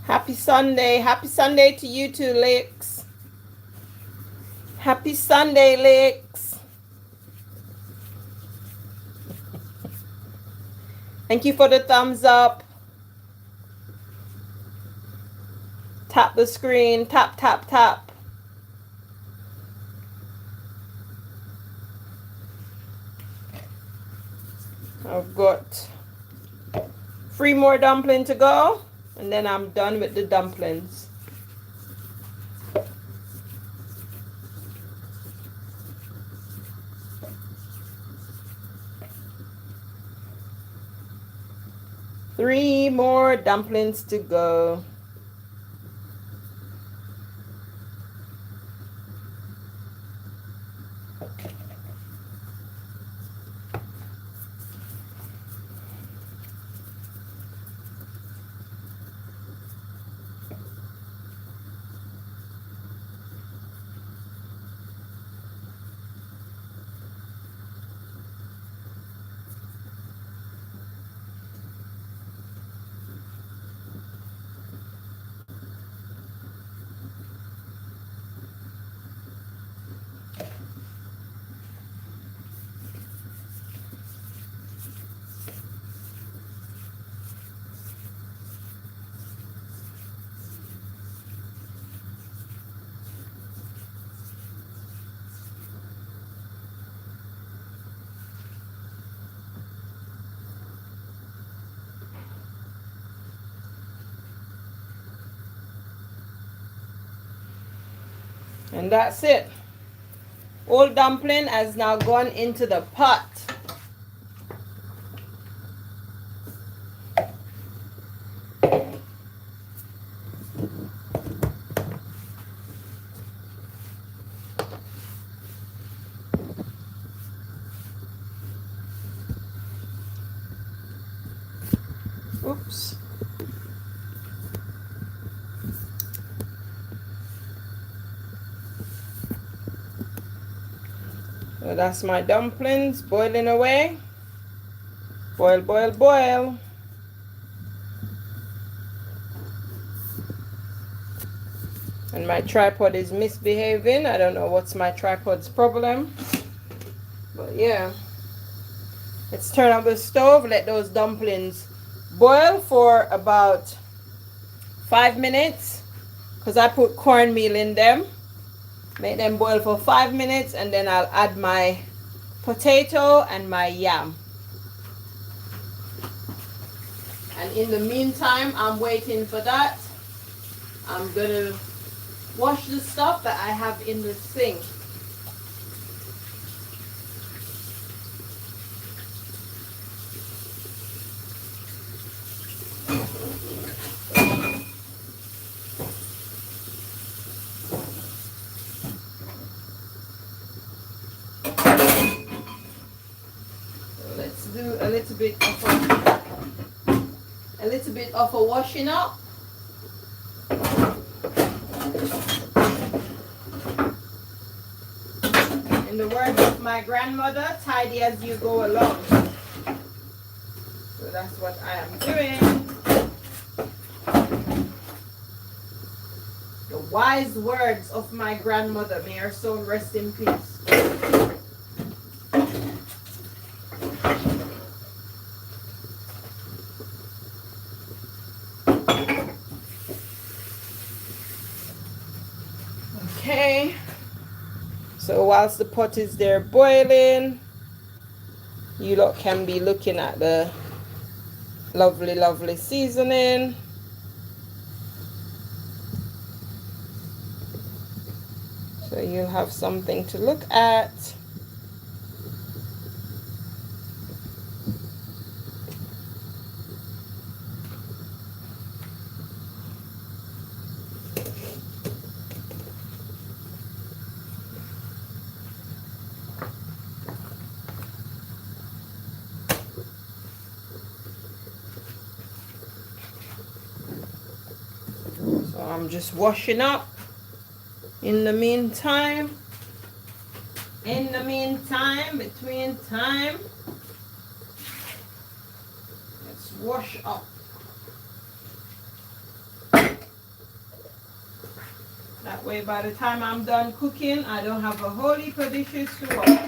Happy Sunday. Happy Sunday to you too, Lex. Happy Sunday, Lex. Thank you for the thumbs up. Tap the screen. Tap, tap, tap. I've got 3 more dumplings to go. And then I'm done with the dumplings. Three more dumplings to go. And that's it. All dumpling has now gone into the pot. Oops. So that's my dumplings boiling away. Boil, boil, boil. And my tripod is misbehaving. I don't know what's my tripod's problem. But yeah. Let's turn on the stove. Let those dumplings boil for about 5 minutes. Because I put cornmeal in them. Make them boil for 5 minutes. And then I'll add my potato and my yam. And in the meantime, I'm waiting for that. I'm going to wash the stuff that I have in the sink. So let's do a little bit of a washing up. In the words of my grandmother, tidy as you go along. So that's what I am doing. The wise words of my grandmother, may her soul rest in peace. Okay, so whilst the pot is there boiling, you lot can be looking at the lovely, lovely seasoning. So you'll have something to look at. So I'm just washing up. In the meantime, between time, let's wash up. That way by the time I'm done cooking, I don't have a whole heap of dishes to wash.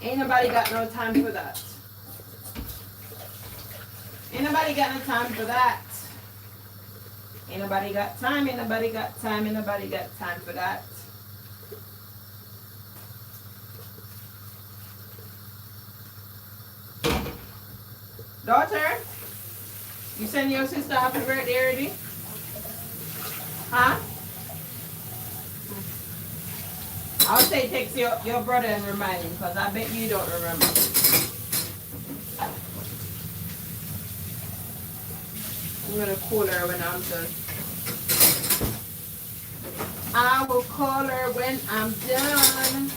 Ain't nobody got no time for that. Ain't nobody got no time for that. Ain't nobody got time, ain't nobody got time, ain't nobody got time for that. Daughter, you send your sister happy birthday already? Huh? I'll say text your brother and remind him, because I bet you don't remember. I'm going to call her when I'm done. I will call her when I'm done.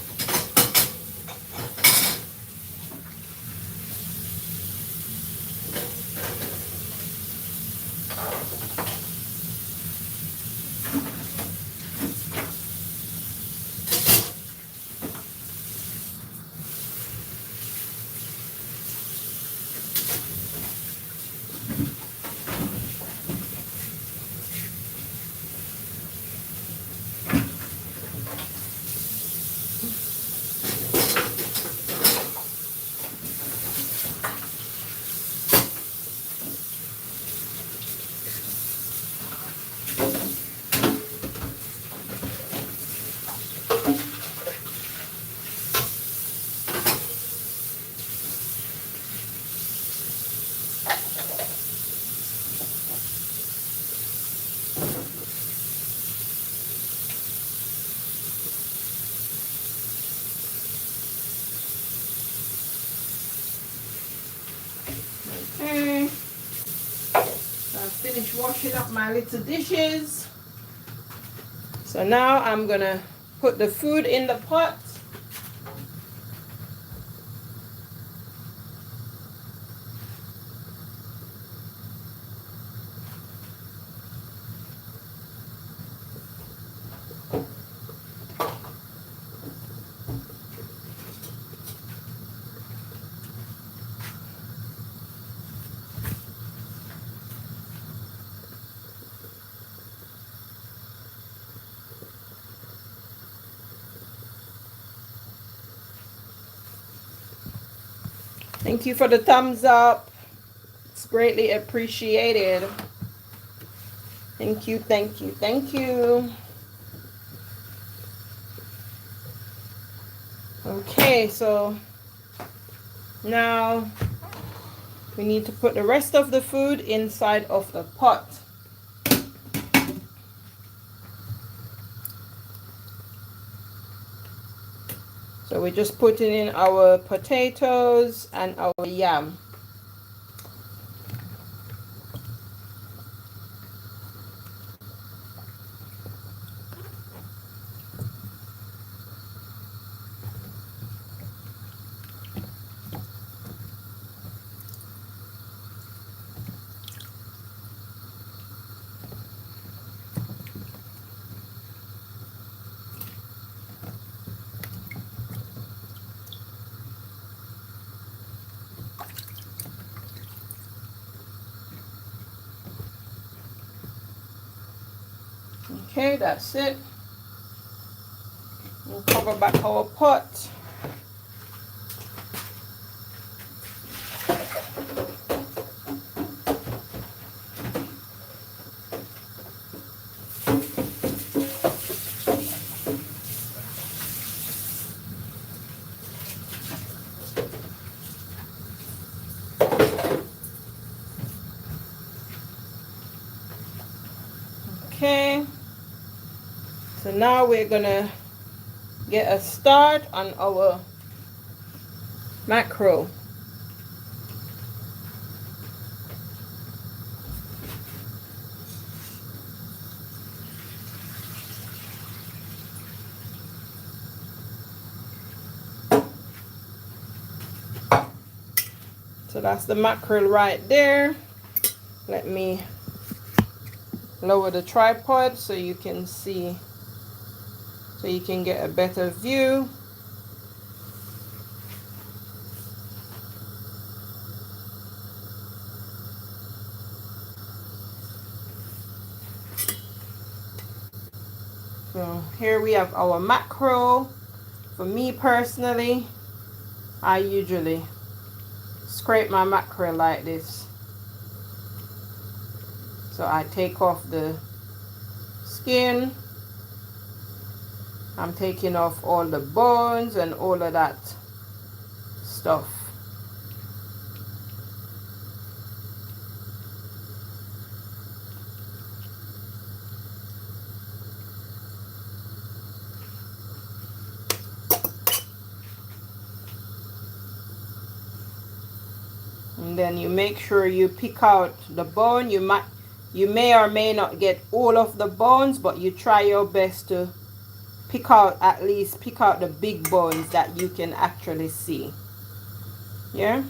Okay. So I've finished washing up my little dishes. So now I'm going to put the food in the pot. Thank you for the thumbs up. It's greatly appreciated. Thank you, thank you, thank you. Okay, so now we need to put the rest of the food inside of the pot. So we're just putting in our potatoes and our yam. Okay, that's it. We'll cover back our pot. Okay, so now we're gonna get a start on our mackerel. So that's the mackerel right there. Let me lower the tripod so you can see, so you can get a better view. So here we have our mackerel. For me personally, I usually scrape my mackerel like this. So I take off the skin. I'm taking off all the bones and all of that stuff. And then you make sure you pick out the bone. You may or may not get all of the bones, but you try your best to pick out, at least pick out the big bones that you can actually see. Yeah.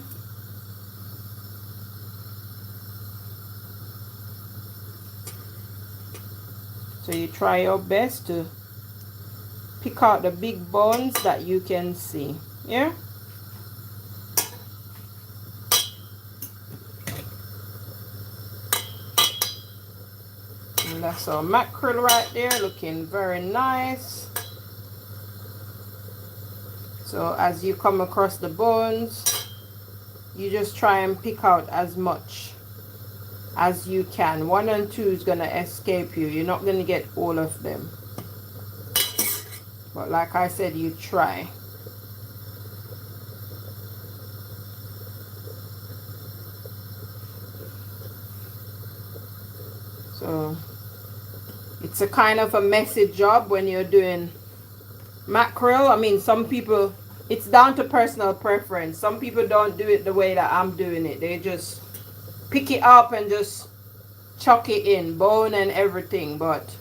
So you try your best to pick out the big bones that you can see. Yeah. And that's our mackerel right there, looking very nice. So as you come across the bones, you just try and pick out as much as you can. 1 and 2 is gonna escape you. You're not gonna get all of them. But like I said, you try. So it's a kind of a messy job when you're doing mackerel. I mean, some people, it's down to personal preference. Some people don't do it the way that I'm doing it. They just pick it up and just chuck it in, bone and everything. But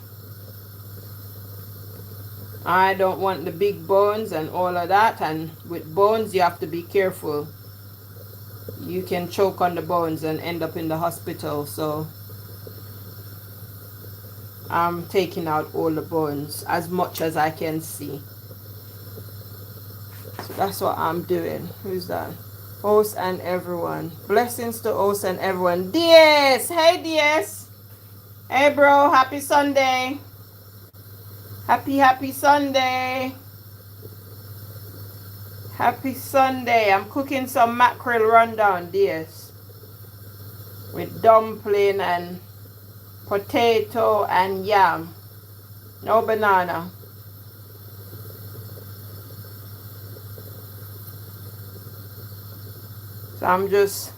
I don't want the big bones and all of that. And with bones, you have to be careful. You can choke on the bones and end up in the hospital. So I'm taking out all the bones as much as I can see. So that's what I'm doing. Who's that? Host and everyone. Blessings to host and everyone. DS! Hey DS! Hey bro, happy Sunday. Happy Sunday. Happy Sunday. I'm cooking some mackerel rundown, DS. With dumpling and potato and yam. No banana. So I'm just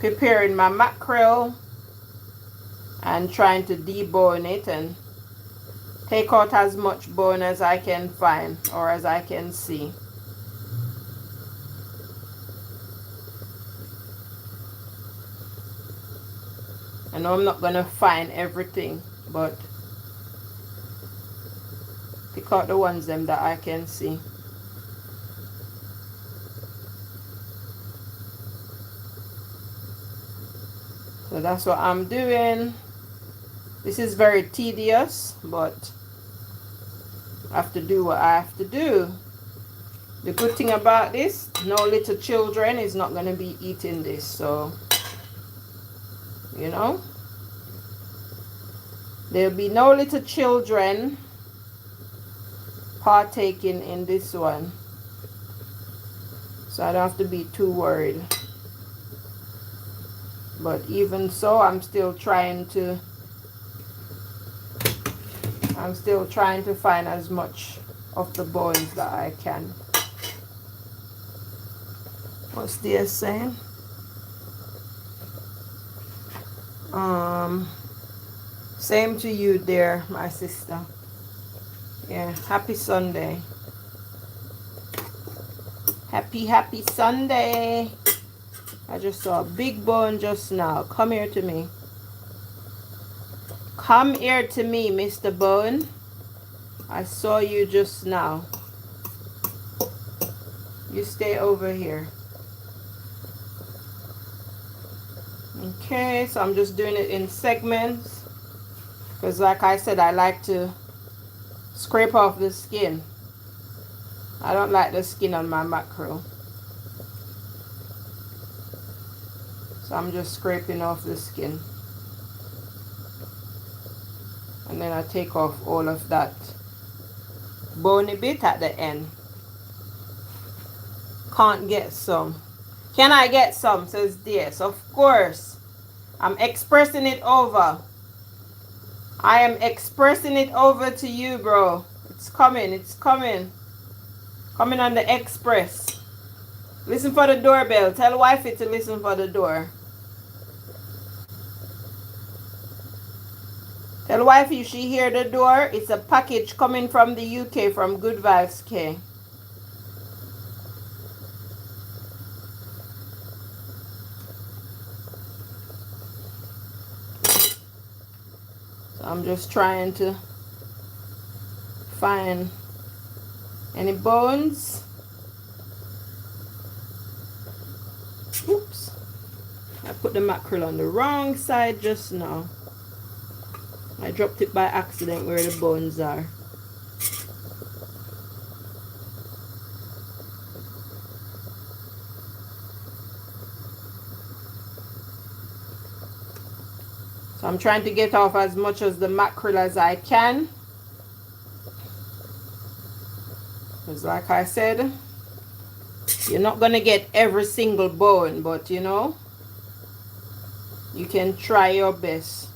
preparing my mackerel and trying to debone it and take out as much bone as I can find or as I can see. I know I'm not gonna find everything, but pick out the ones them that I can see. So that's what I'm doing. This is very tedious, but I have to do what I have to do. The good thing about this, no little children is not going to be eating this, so you know. There'll be no little children partaking in this one. So I don't have to be too worried. But even so, I'm still trying to find as much of the bones that I can. What's this saying? Same to you, dear, my sister. Yeah, happy Sunday. Happy Sunday. I just saw a big bone just now. Come here to me. Come here to me, Mr. Bone. I saw you just now. You stay over here. Okay, so I'm just doing it in segments. Because like I said, I like to scrape off the skin. I don't like the skin on my mackerel. So I'm just scraping off the skin. And then I take off all of that bony bit at the end. Can't get some. Can I get some? Says DS. Of course. I'm expressing it over. I am expressing it over to you, bro. It's coming. It's coming. Coming on the express. Listen for the doorbell. Tell wifey to listen for the door. Tell wifey she hear the door. It's a package coming from the UK from Good Vibes K. So I'm just trying to find any bones. Oops. I put the mackerel on the wrong side just now. I dropped it by accident where the bones are. So I'm trying to get off as much of the mackerel as I can. Because like I said, you're not going to get every single bone, but you know, you can try your best.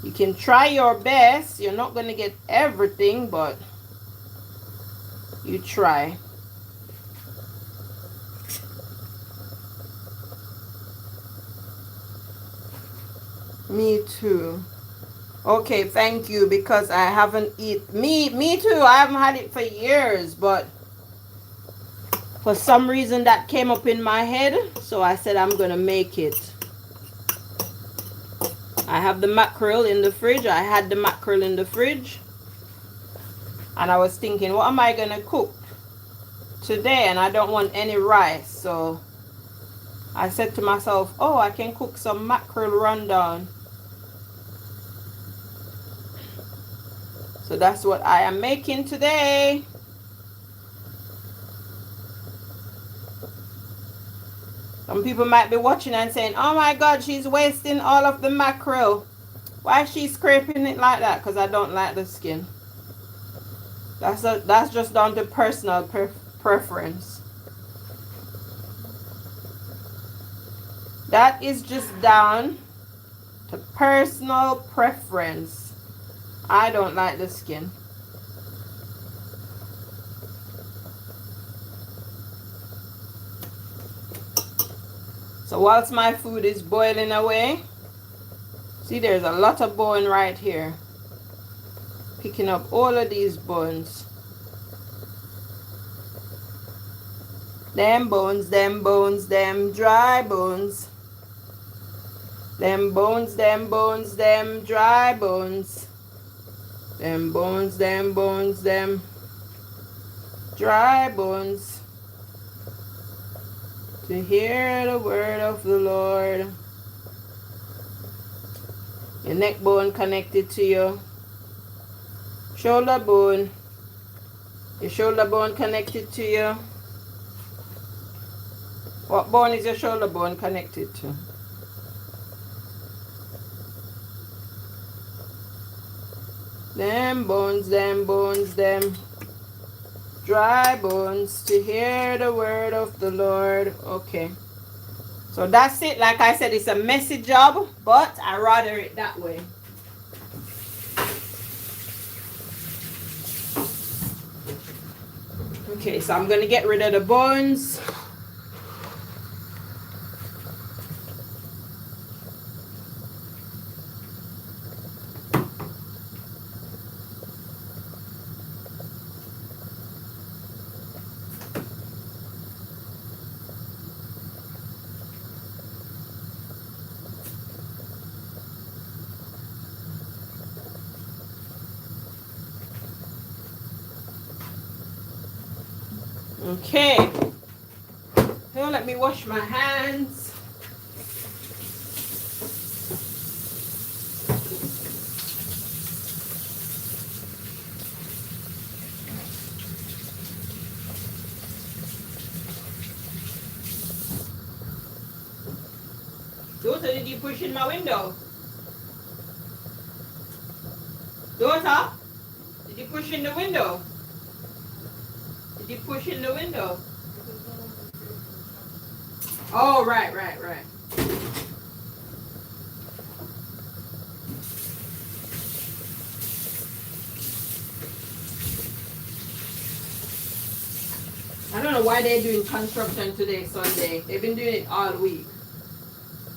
You can try your best. You're not going to get everything, but you try. Me too. Okay, thank you, because I haven't eaten. Me too. I haven't had it for years, but for some reason that came up in my head, so I said I'm going to make it. I have the mackerel in the fridge. I had the mackerel in the fridge. And I was thinking, what am I going to cook today? And I don't want any rice. So I said to myself, oh, I can cook some mackerel rundown. So that's what I am making today. Some people might be watching and saying, oh my God, she's wasting all of the mackerel. Why is she scraping it like that? Because I don't like the skin. That's just down to personal preference. That is just down to personal preference. I don't like the skin. So whilst my food is boiling away, see, there's a lot of bone right here. Picking up all of these bones. Them bones, them bones, them dry bones. Them bones, them bones, them dry bones. Them bones, them bones, them dry bones. To hear the word of the Lord. Your neck bone connected to your shoulder bone. Your shoulder bone connected to your... What bone is your shoulder bone connected to? Them bones, them dry bones to hear the word of the Lord. Okay. So that's it. Like I said, it's a messy job, but I rather it that way. Okay, so I'm going to get rid of the bones. Okay. Now let me wash my hands. Daughter, did you push in my window? Daughter, did you push in the window? Did you push in the window? Oh, right. I don't know why they're doing construction today, Sunday. They've been doing it all week.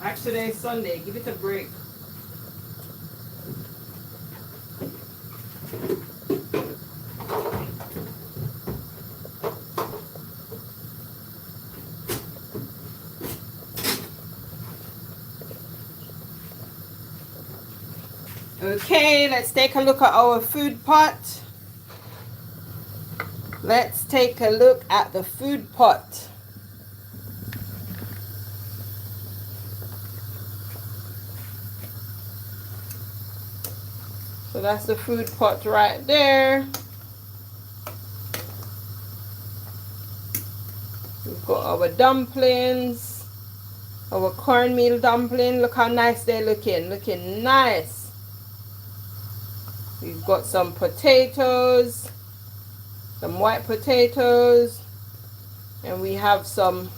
Actually, today is Sunday. Give it a break. Okay, let's take a look at our food pot. Let's take a look at the food pot. So that's the food pot right there. We've got our dumplings, our cornmeal dumpling. Look how nice they're looking nice. We've got some potatoes, some white potatoes, and we have some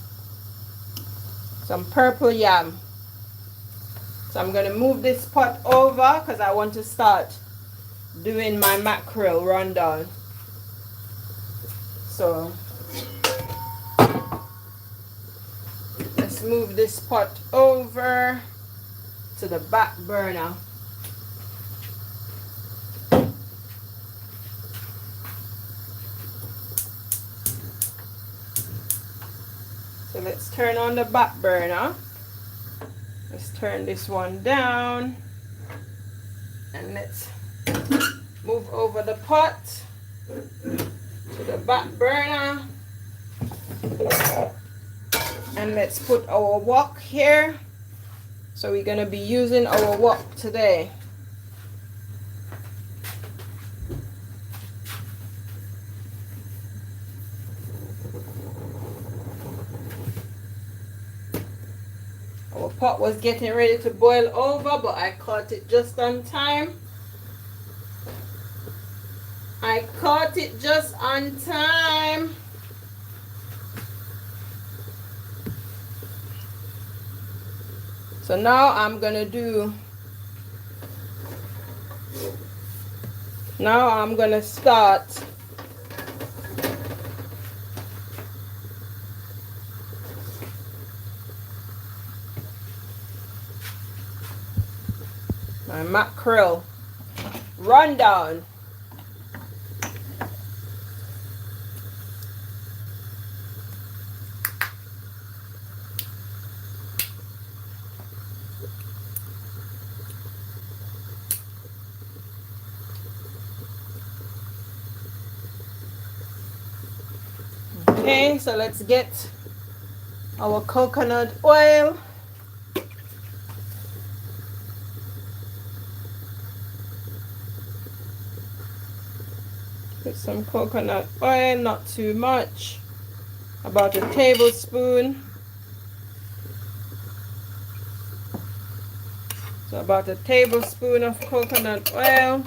purple yam. So I'm going to move this pot over because I want to start doing my mackerel rundown. So let's move this pot over to the back burner. So let's turn on the back burner. Let's turn this one down and let's move over the pot to the back burner, and let's put our wok here. So we're going to be using our wok today. Our pot was getting ready to boil over, but I caught it just on time. I caught it just on time. So now I'm gonna start my mackerel rundown. Okay, so let's get our coconut oil. Put some coconut oil, not too much, about a tablespoon. So about a tablespoon of coconut oil.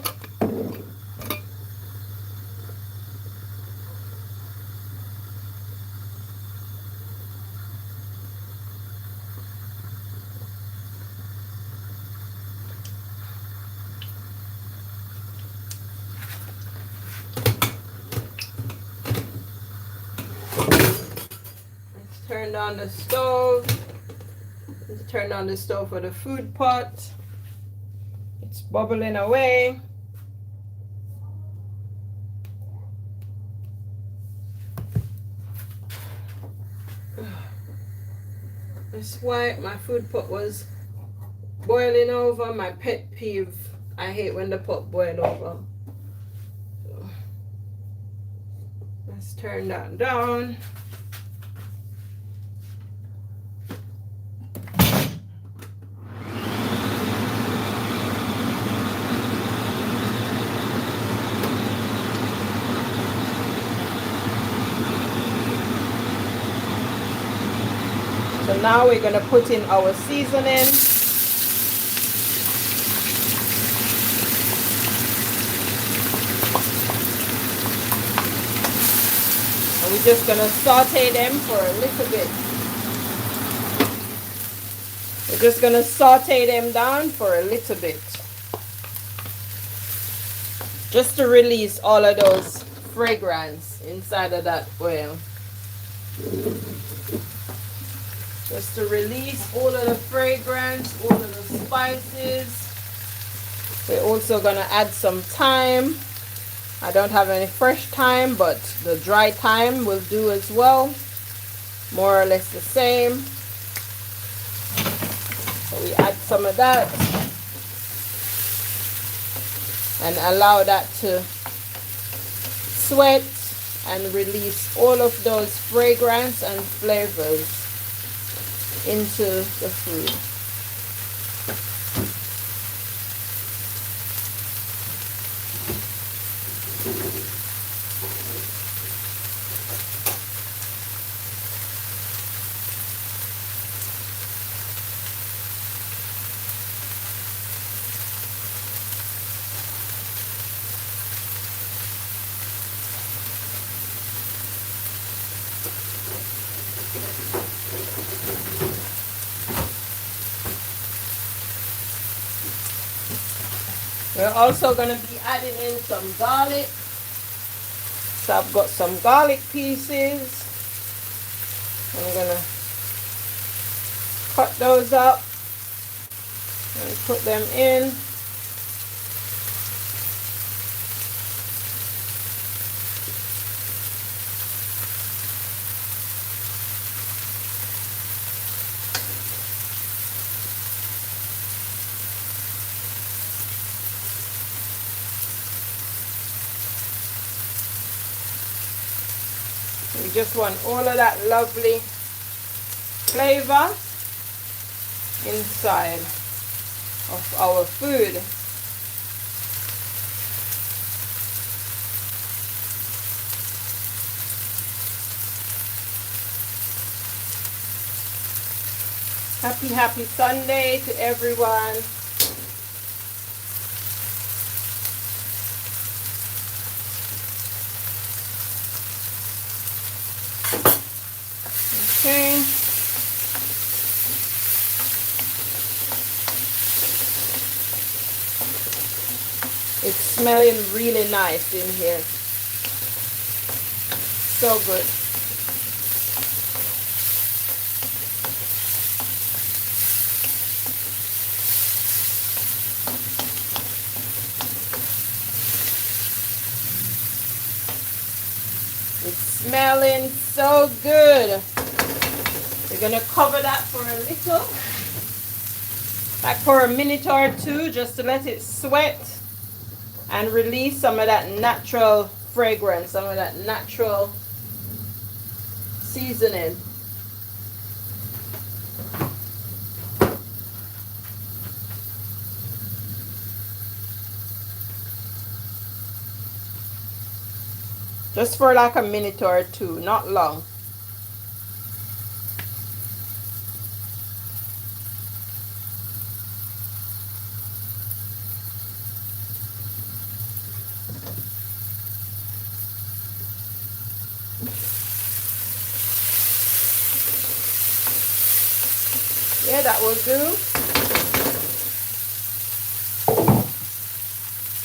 turned on the stove. Turn on the stove for the food pot. It's bubbling away. That's why my food pot was boiling over. My pet peeve. I hate when the pot boils over. So let's turn that down. So now we're going to put in our seasoning. And we're just going to saute them for a little bit. We're just going to saute them down for a little bit. Just to release all of those fragrance inside of that oil. Just to release all of the fragrance, all of the spices. We're also going to add some thyme. I don't have any fresh thyme, but the dry thyme will do as well. More or less the same. So we add some of that. And allow that to sweat and release all of those fragrance and flavors into the food. We're also going to be adding in some garlic. So I've got some garlic pieces. I'm going to cut those up and put them in. We just want all of that lovely flavor inside of our food. Happy Sunday to everyone. Okay. It's smelling really nice in here. So good. It's smelling so good. We're going to cover that for a little, like for a minute or two, just to let it sweat and release some of that natural fragrance, some of that natural seasoning. Just for like a minute or two, not long. Yeah, that will do.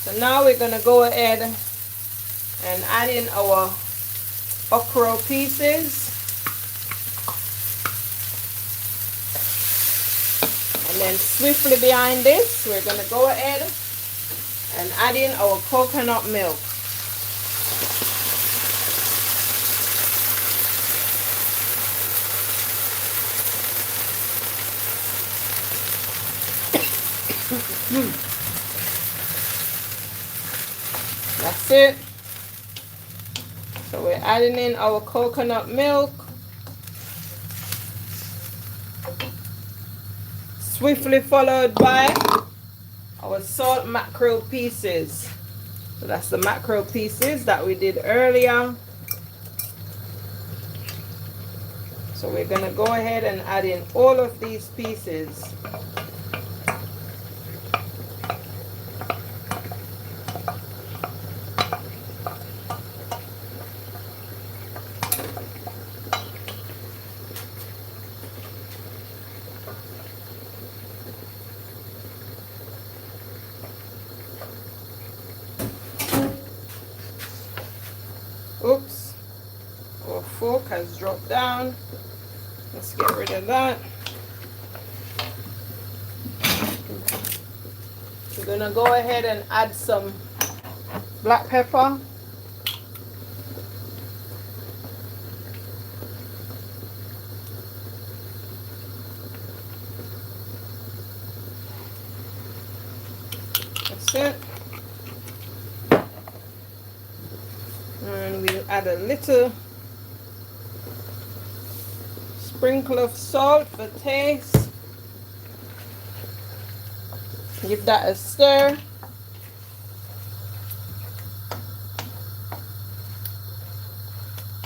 So now we're going to go ahead and add in our okra pieces. And then swiftly behind this, we're going to go ahead and add in our coconut milk. That's it. So we're adding in our coconut milk. Swiftly followed by our salt mackerel pieces. So that's the mackerel pieces that we did earlier. So we're going to go ahead and add in all of these pieces. Oops, our fork has dropped down. Let's get rid of that. We're going to go ahead and add some black pepper. That's it. And we'll add a little sprinkle of salt for taste. Give that a stir.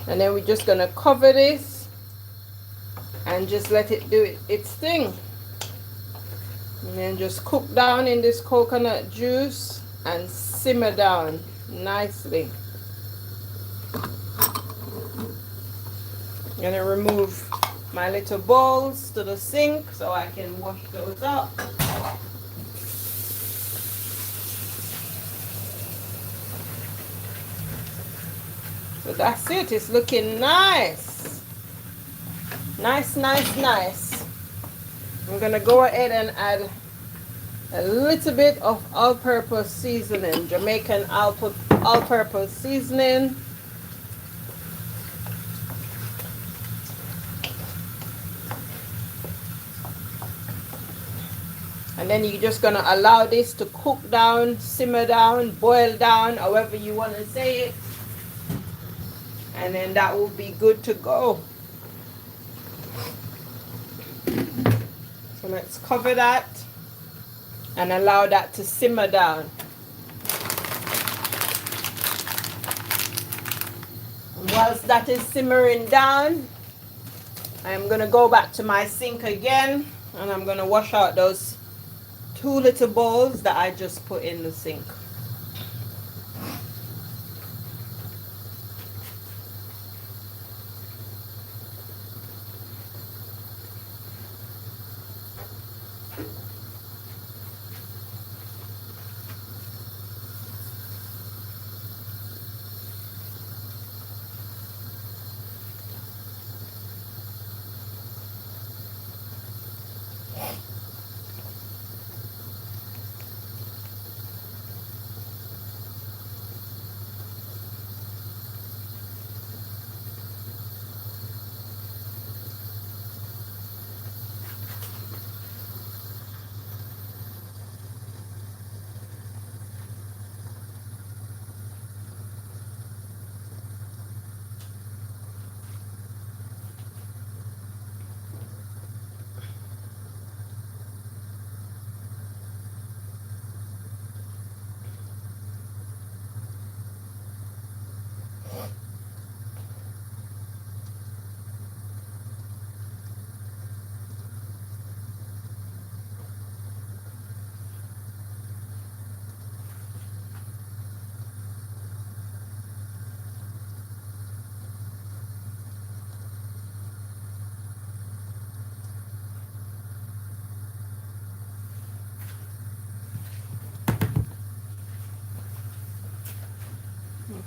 And then we're just going to cover this and just let it do its thing. And then just cook down in this coconut juice and simmer down nicely. I'm going to remove my little bowls to the sink so I can wash those up. So that's it. It's looking nice. Nice, nice, nice. I'm going to go ahead and add a little bit of all-purpose seasoning, Jamaican all-purpose seasoning. And then you're just going to allow this to cook down, simmer down, boil down, however you want to say it. And then that will be good to go. So let's cover that and allow that to simmer down. And whilst that is simmering down, I'm going to go back to my sink again and I'm going to wash out those 2 little bowls that I just put in the sink.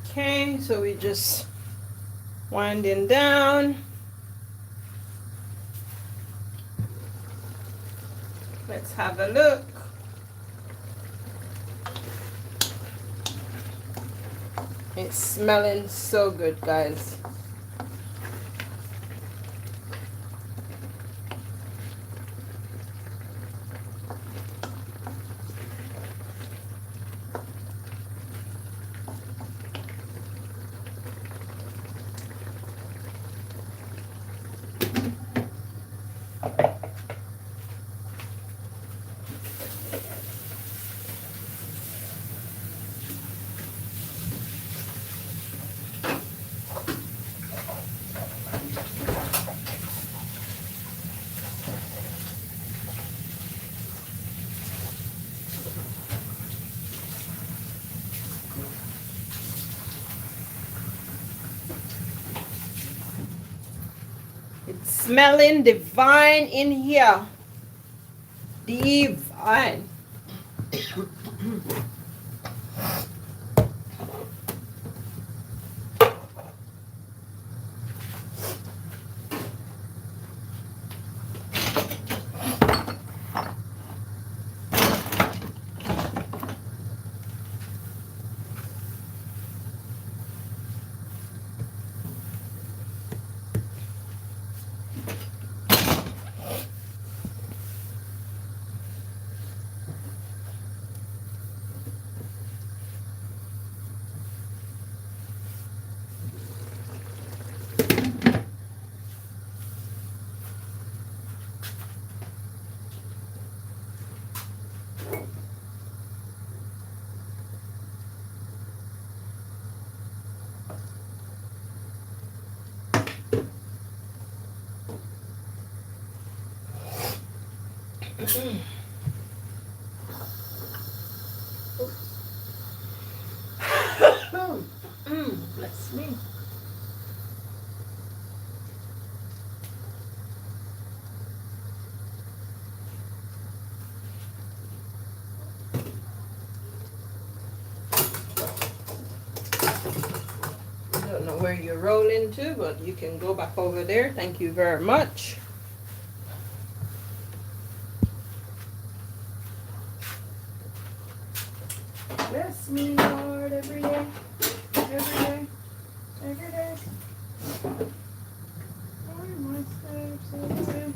Okay, so we just winding down. Let's have a look. It's smelling so good, guys. It's smelling divine in here. Divine. Bless me. I don't know where you're rolling to, but you can go back over there. Thank you very much. Bless me, Lord, every day, every day, every day. Lord, my steps, every day.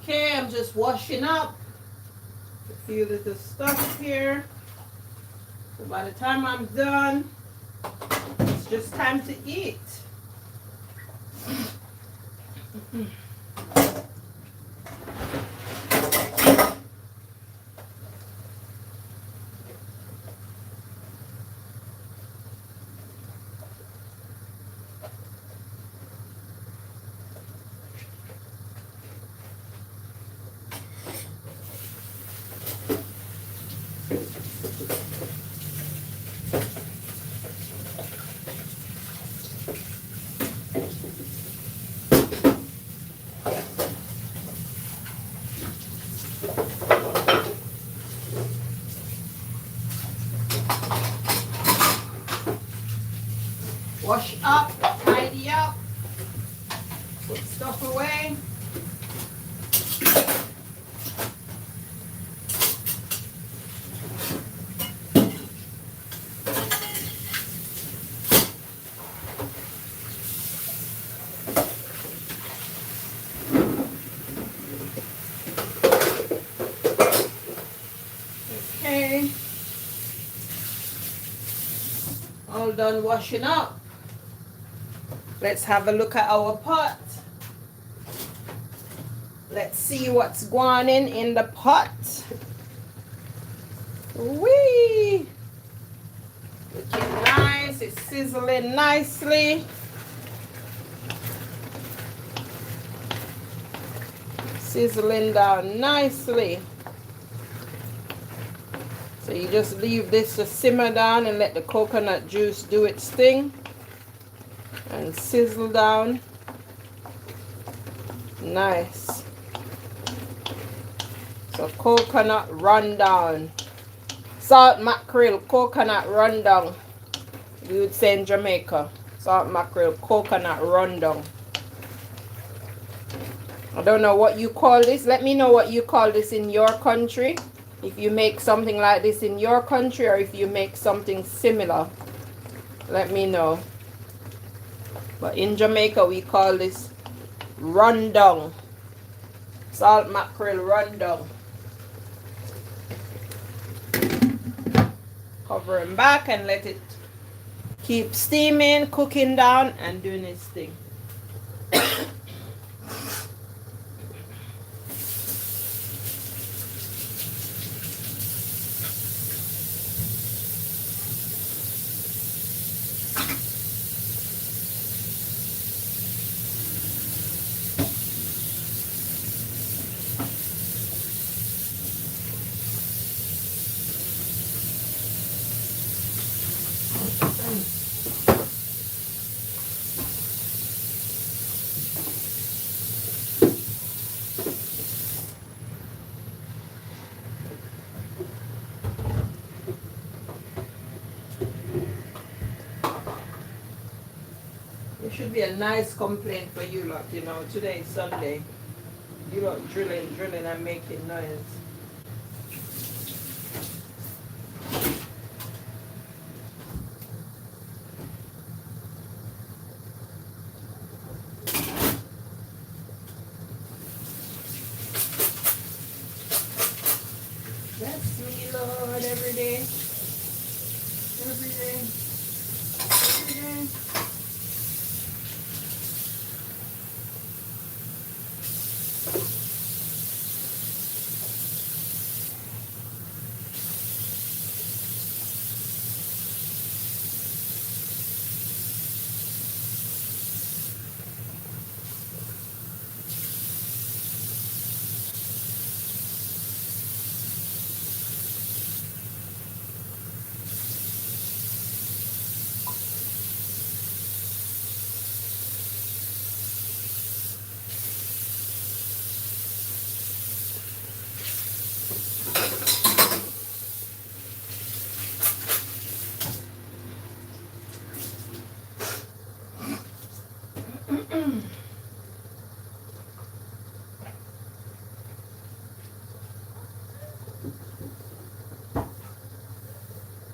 Okay, I'm just washing up a few little stuff here. So by the time I'm done, it's just time to eat. Wash up, tidy up, put stuff away. Okay, all done washing up. Let's have a look at our pot. Let's see what's going in the pot. Whee! Looking nice. It's sizzling nicely. Sizzling down nicely. So you just leave this to simmer down and let the coconut juice do its thing and sizzle down. Nice. So coconut rundown. Salt mackerel coconut rundown. We would say in Jamaica. Salt mackerel coconut rundown. I don't know what you call this. Let me know what you call this in your country. If you make something like this in your country or if you make something similar, let me know. But in Jamaica we call this rundown. Salt mackerel rundown. Cover it back and let it keep steaming, cooking down and doing its thing. It should be a nice complaint for you lot, you know. Today is Sunday. You lot drilling and making noise. That's me, Lord, every day. Every day. Every day.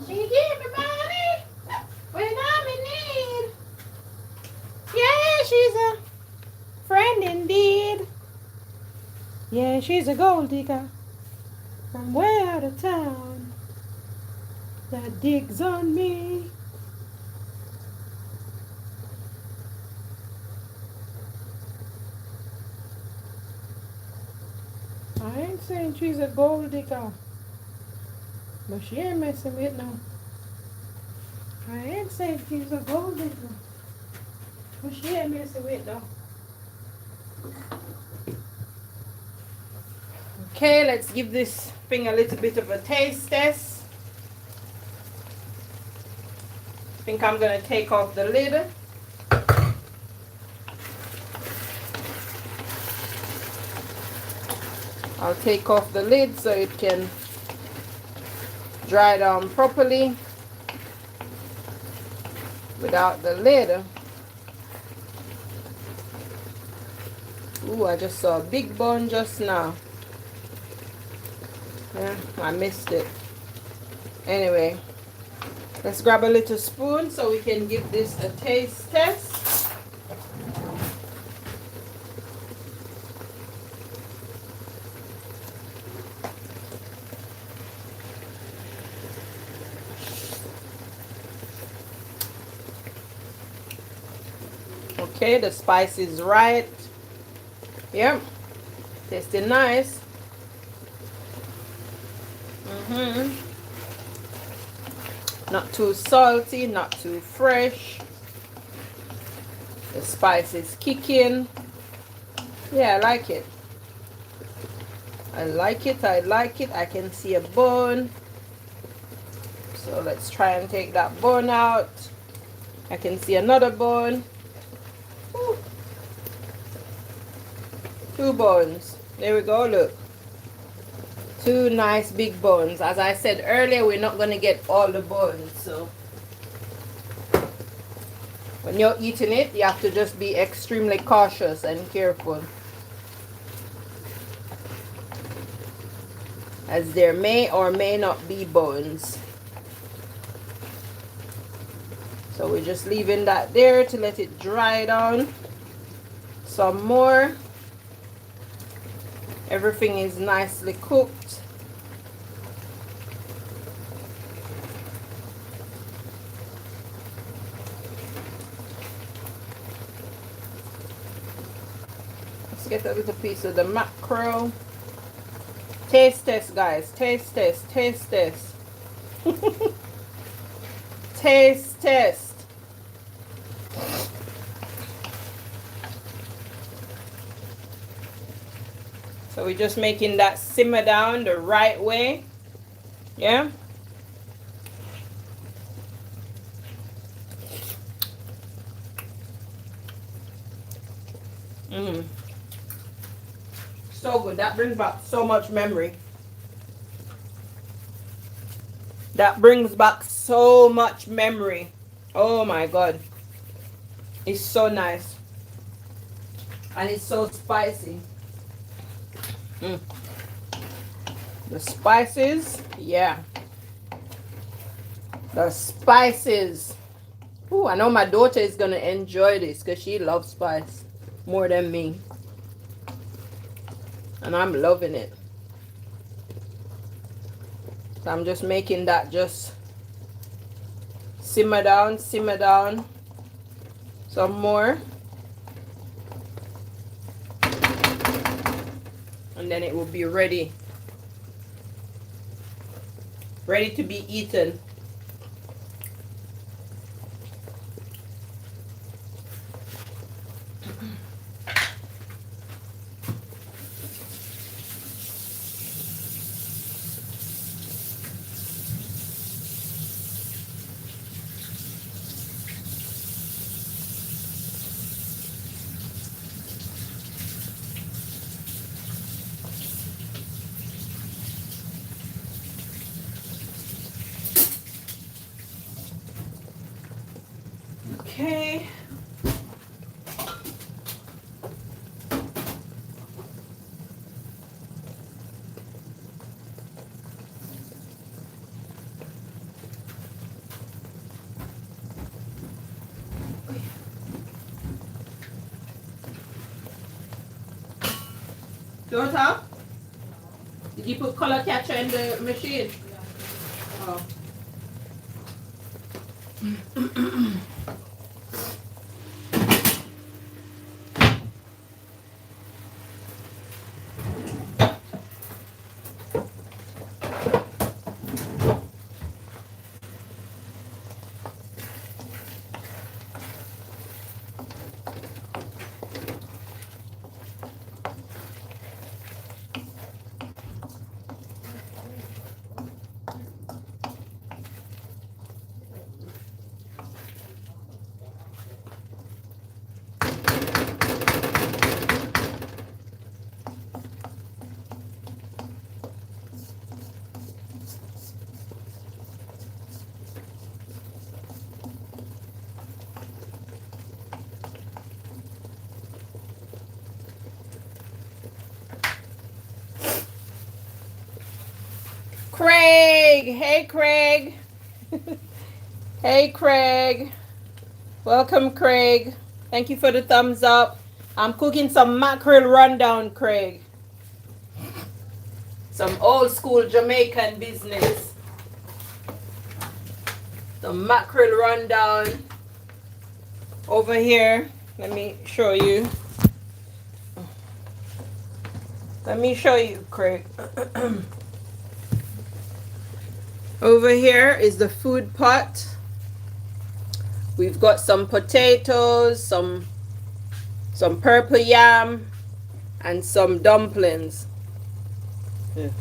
She give me money when I'm in need. Yeah, she's a friend indeed. Yeah, she's a gold digger from way out of town that digs on me. I ain't saying she's a gold digger, but she ain't messing with no. I ain't saying she's a gold digger, but she ain't messing with no. Okay, let's give this thing a little bit of a taste test. I think I'm gonna take off the lid. I'll take off the lid so it can dry down properly without the lid. Ooh, I just saw a big bone just now. Yeah, I missed it. Anyway, let's grab a little spoon so we can give this a taste test. Okay, the spice is right. Yep, tasting nice. Not too salty, not too fresh. The spice is kicking. Yeah, I like it. I like it, I like it. I can see a bone. So let's try and take that bone out. I can see another bone. Ooh. 2 bones. There we go, look. 2 nice big bones. As I said earlier, we're not going to get all the bones. So when you're eating it, you have to just be extremely cautious and careful, as there may or may not be bones. So we're just leaving that there to let it dry down some more. Everything is nicely cooked. Let's get a little piece of the mackerel. Taste test, guys. Taste test. Taste test. Taste test. So we're just making that simmer down the right way. Yeah. So good. That brings back so much memory. That brings back so much memory. Oh my God. It's so nice. And it's so spicy. The spices, yeah. The spices. Ooh, I know my daughter is gonna enjoy this because she loves spice more than me. And I'm loving it. So I'm just making that just simmer down some more. And then it will be ready to be eaten. Okay. Daughter, did you put color catcher in the machine? Oh. Craig, hey Craig. Hey Craig. Welcome Craig. Thank you for the thumbs up. I'm cooking some mackerel rundown, Craig. Some old school Jamaican business. The mackerel rundown over here. Let me show you. Let me show you, Craig. Over here is the food pot. We've got some potatoes, some purple yam, and some dumplings. Yeah.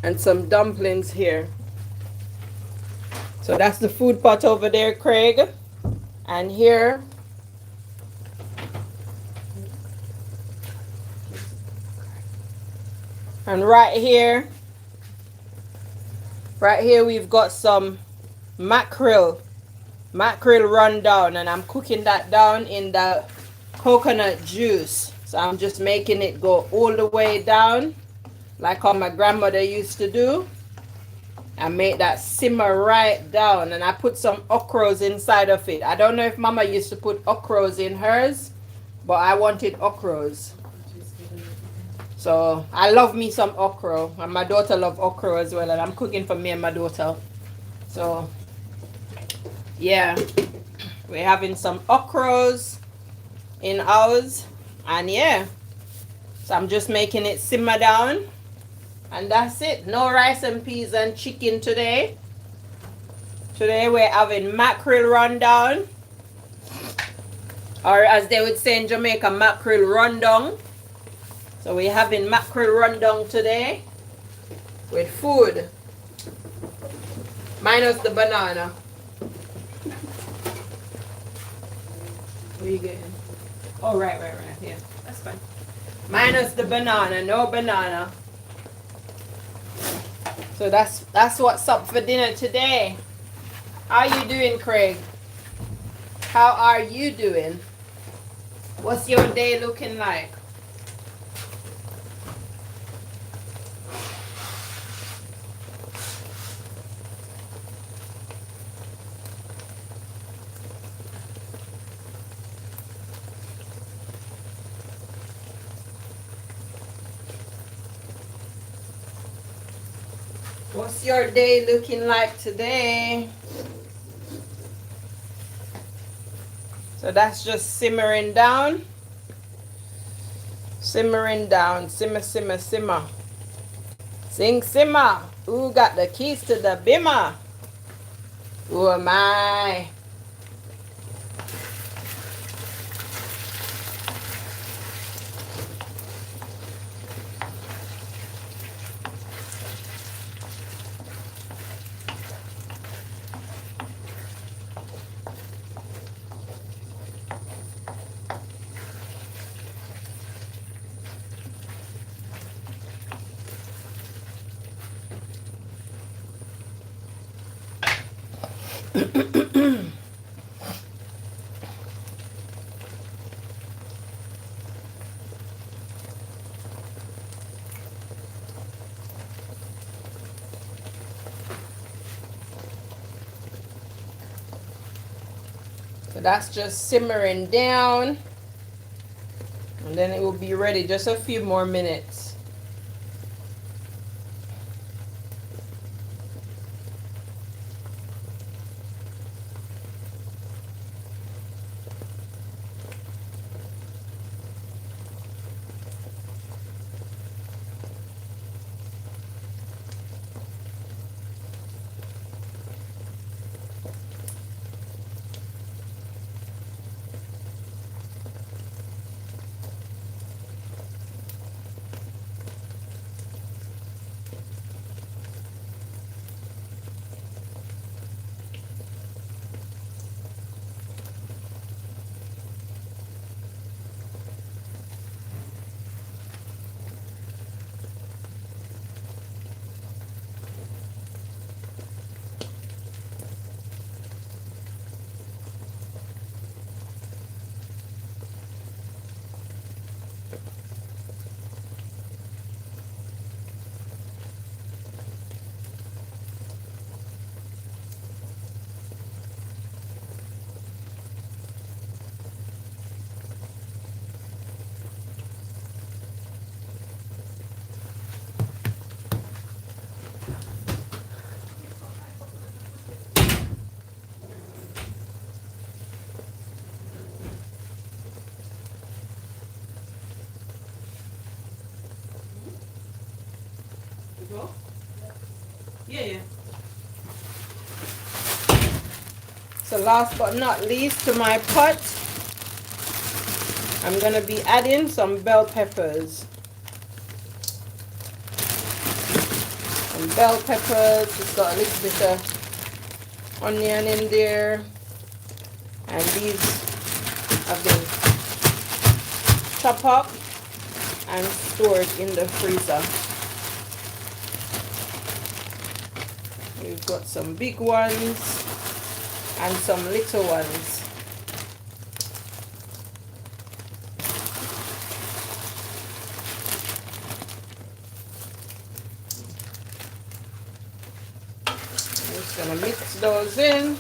And some dumplings here. So that's the food pot over there, Craig. And here, and right here we've got some mackerel rundown, and I'm cooking that down in the coconut juice. So I'm just making it go all the way down like how my grandmother used to do. I made that simmer right down, and I put some okras inside of it. I don't know if Mama used to put okras in hers, but I wanted okras. So I love me some okra, and my daughter loves okra as well, and I'm cooking for me and my daughter. So yeah, we're having some okras in ours, and yeah, so I'm just making it simmer down. And that's it. No rice and peas and chicken today. Today we're having mackerel rundown. Or as they would say in Jamaica, mackerel rundown. So we're having mackerel rundown today with food. Minus the banana. What are you getting? Oh, right. Yeah, that's fine. Minus the banana. No banana. So that's what's up for dinner today. How you doing, Craig? How are you doing? What's your day looking like? What's your day looking like today? So that's just simmering down. Simmering down. Simmer, simmer, simmer. Sing, simmer. Who got the keys to the bimmer? Who am I? So that's just simmering down, and then it will be ready. Just a few more minutes. Well, Yeah, yeah. So last but not least to my pot, I'm gonna be adding some bell peppers. Some bell peppers, it's got a little bit of onion in there. And these have been chopped up and stored in the freezer. We've got some big ones and some little ones. I'm just gonna mix those in.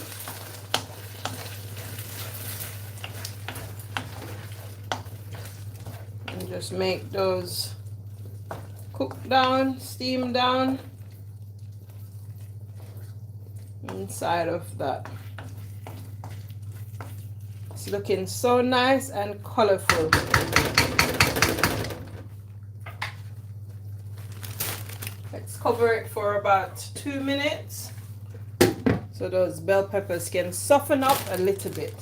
And just make those cook down, steam down inside of that. It's looking so nice and colorful. Let's cover it for about 2 minutes so those bell peppers can soften up a little bit.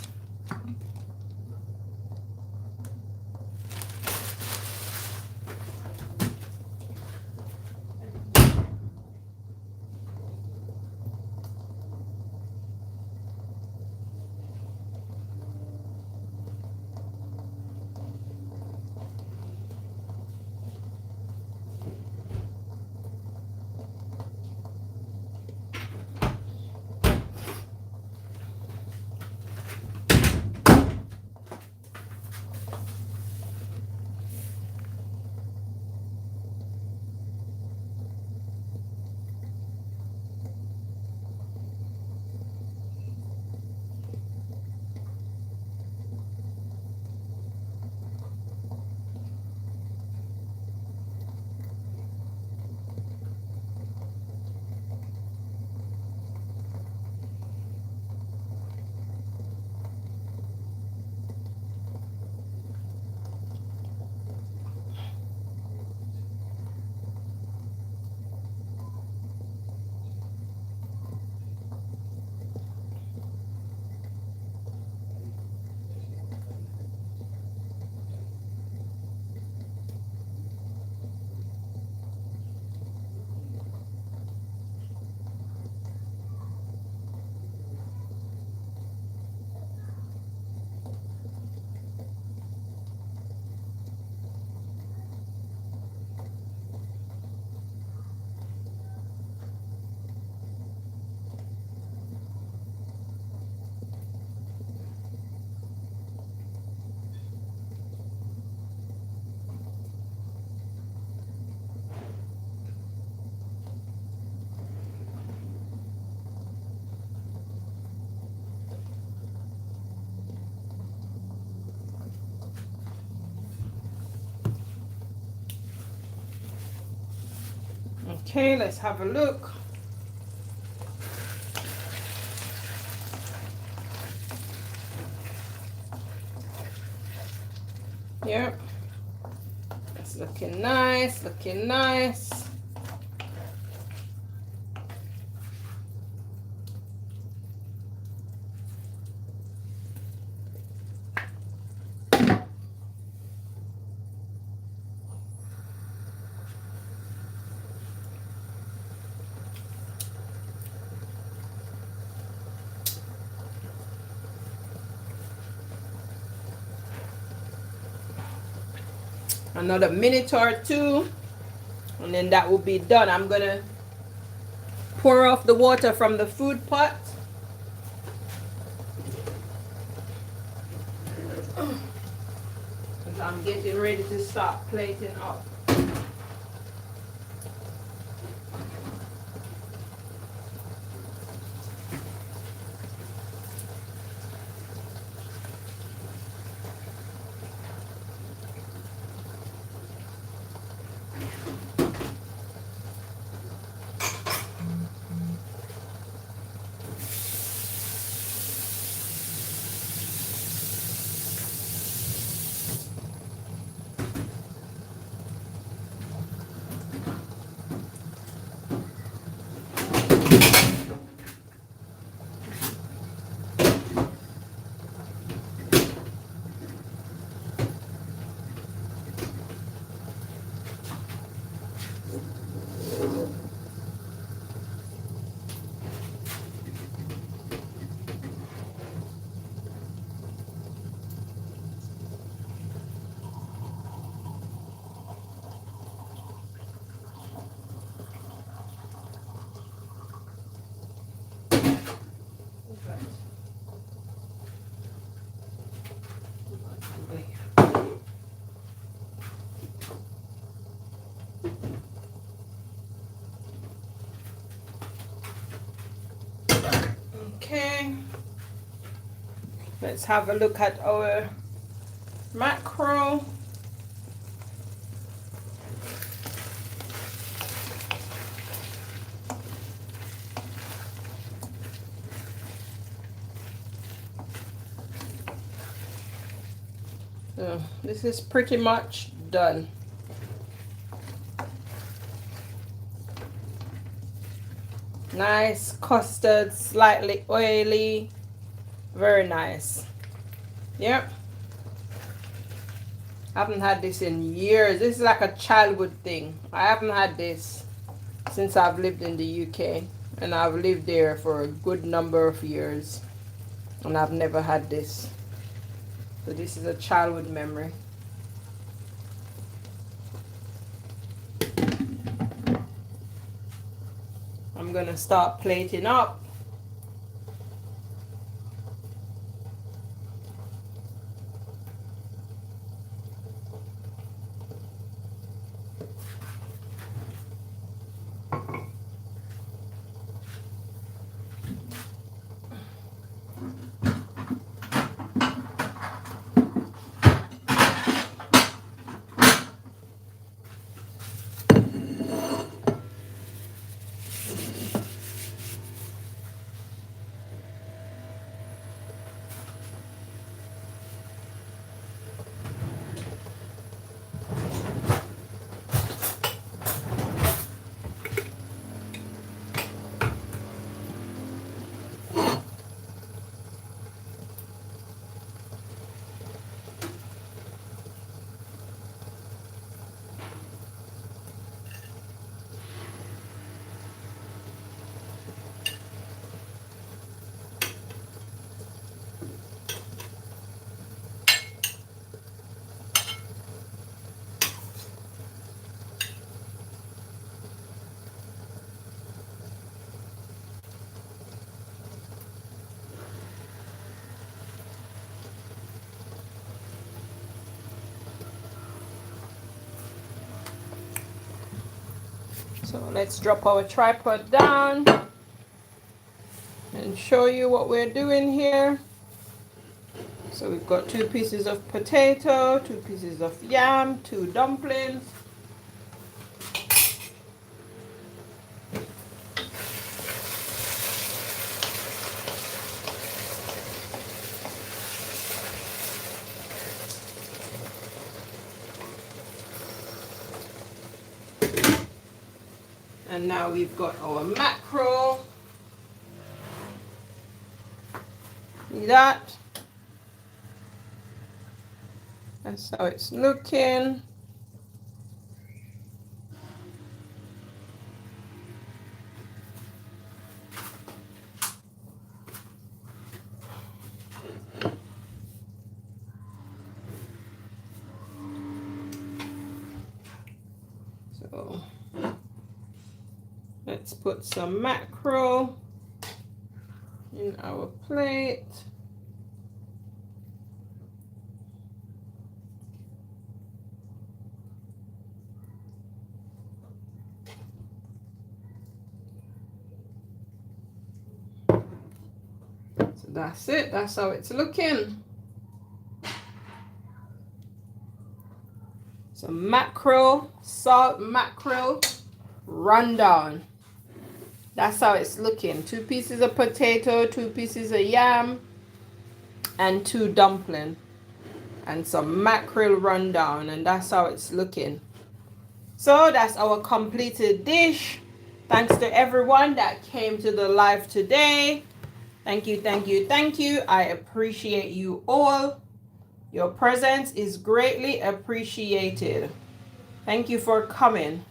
Okay, let's have a look. Yep, it's looking nice, looking nice. Another minute or two and then that will be done. I'm gonna pour off the water from the food pot. Because I'm getting ready to start plating up. Okay, let's have a look at our mackerel. So this is pretty much done. Nice custard, slightly oily, very nice. Yep. I haven't had this in years. This is like a childhood thing. I haven't had this since I've lived in the UK, and I've lived there for a good number of years, and I've never had this. So this is a childhood memory. I'm gonna start plating up. So let's drop our tripod down and show you what we're doing here. So we've got 2 pieces of potato, 2 pieces of yam, 2 dumplings. And now we've got our mackerel. See that? That's how it's looking. So let's put some mackerel in our plate. So that's it, that's how it's looking. Some mackerel, salt mackerel rundown. That's how it's looking. 2 pieces of potato, 2 pieces of yam, and 2 dumpling, and some mackerel rundown, and that's how it's looking. So that's our completed dish. Thanks to everyone that came to the live today. Thank you, thank you, thank you. I appreciate you all. Your presence is greatly appreciated. Thank you for coming.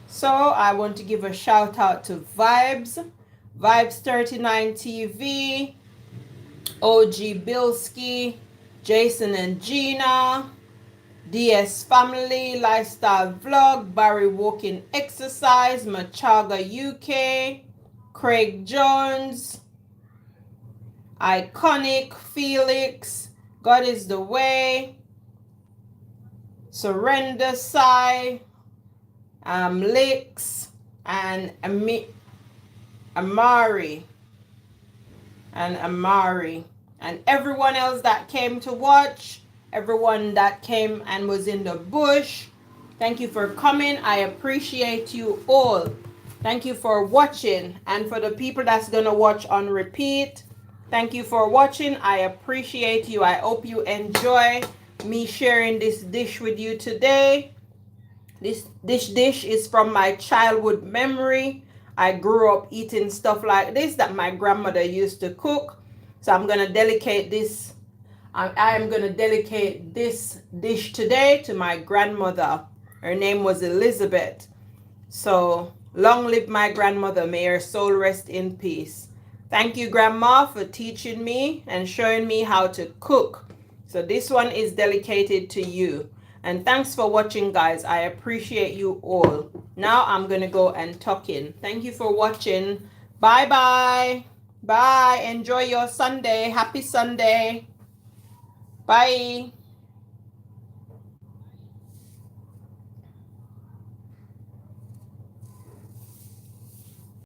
So I want to give a shout out to Vibes 39 TV, OG Bilski, Jason and Gina, DS Family, Lifestyle Vlog, Barry Walking Exercise, Machaga UK, Craig Jones, Iconic, Felix, God is the Way, Surrender Sai, Licks, and Amari. and Amari, and everyone else that came to watch, everyone that came and was in the bush. Thank you for coming. I appreciate you all. Thank you for watching. And for the people that's going to watch on repeat, thank you for watching. I appreciate you. I hope you enjoy me sharing this dish with you today. This dish is from my childhood memory. I grew up eating stuff like this that my grandmother used to cook. So I'm going to dedicate this. I am going to dedicate this dish today to my grandmother. Her name was Elizabeth. So long live my grandmother. May her soul rest in peace. Thank you, Grandma, for teaching me and showing me how to cook. So this one is dedicated to you. And thanks for watching, guys. I appreciate you all. Now I'm going to go and tuck in. Thank you for watching. Bye-bye. Bye. Enjoy your Sunday. Happy Sunday. Bye.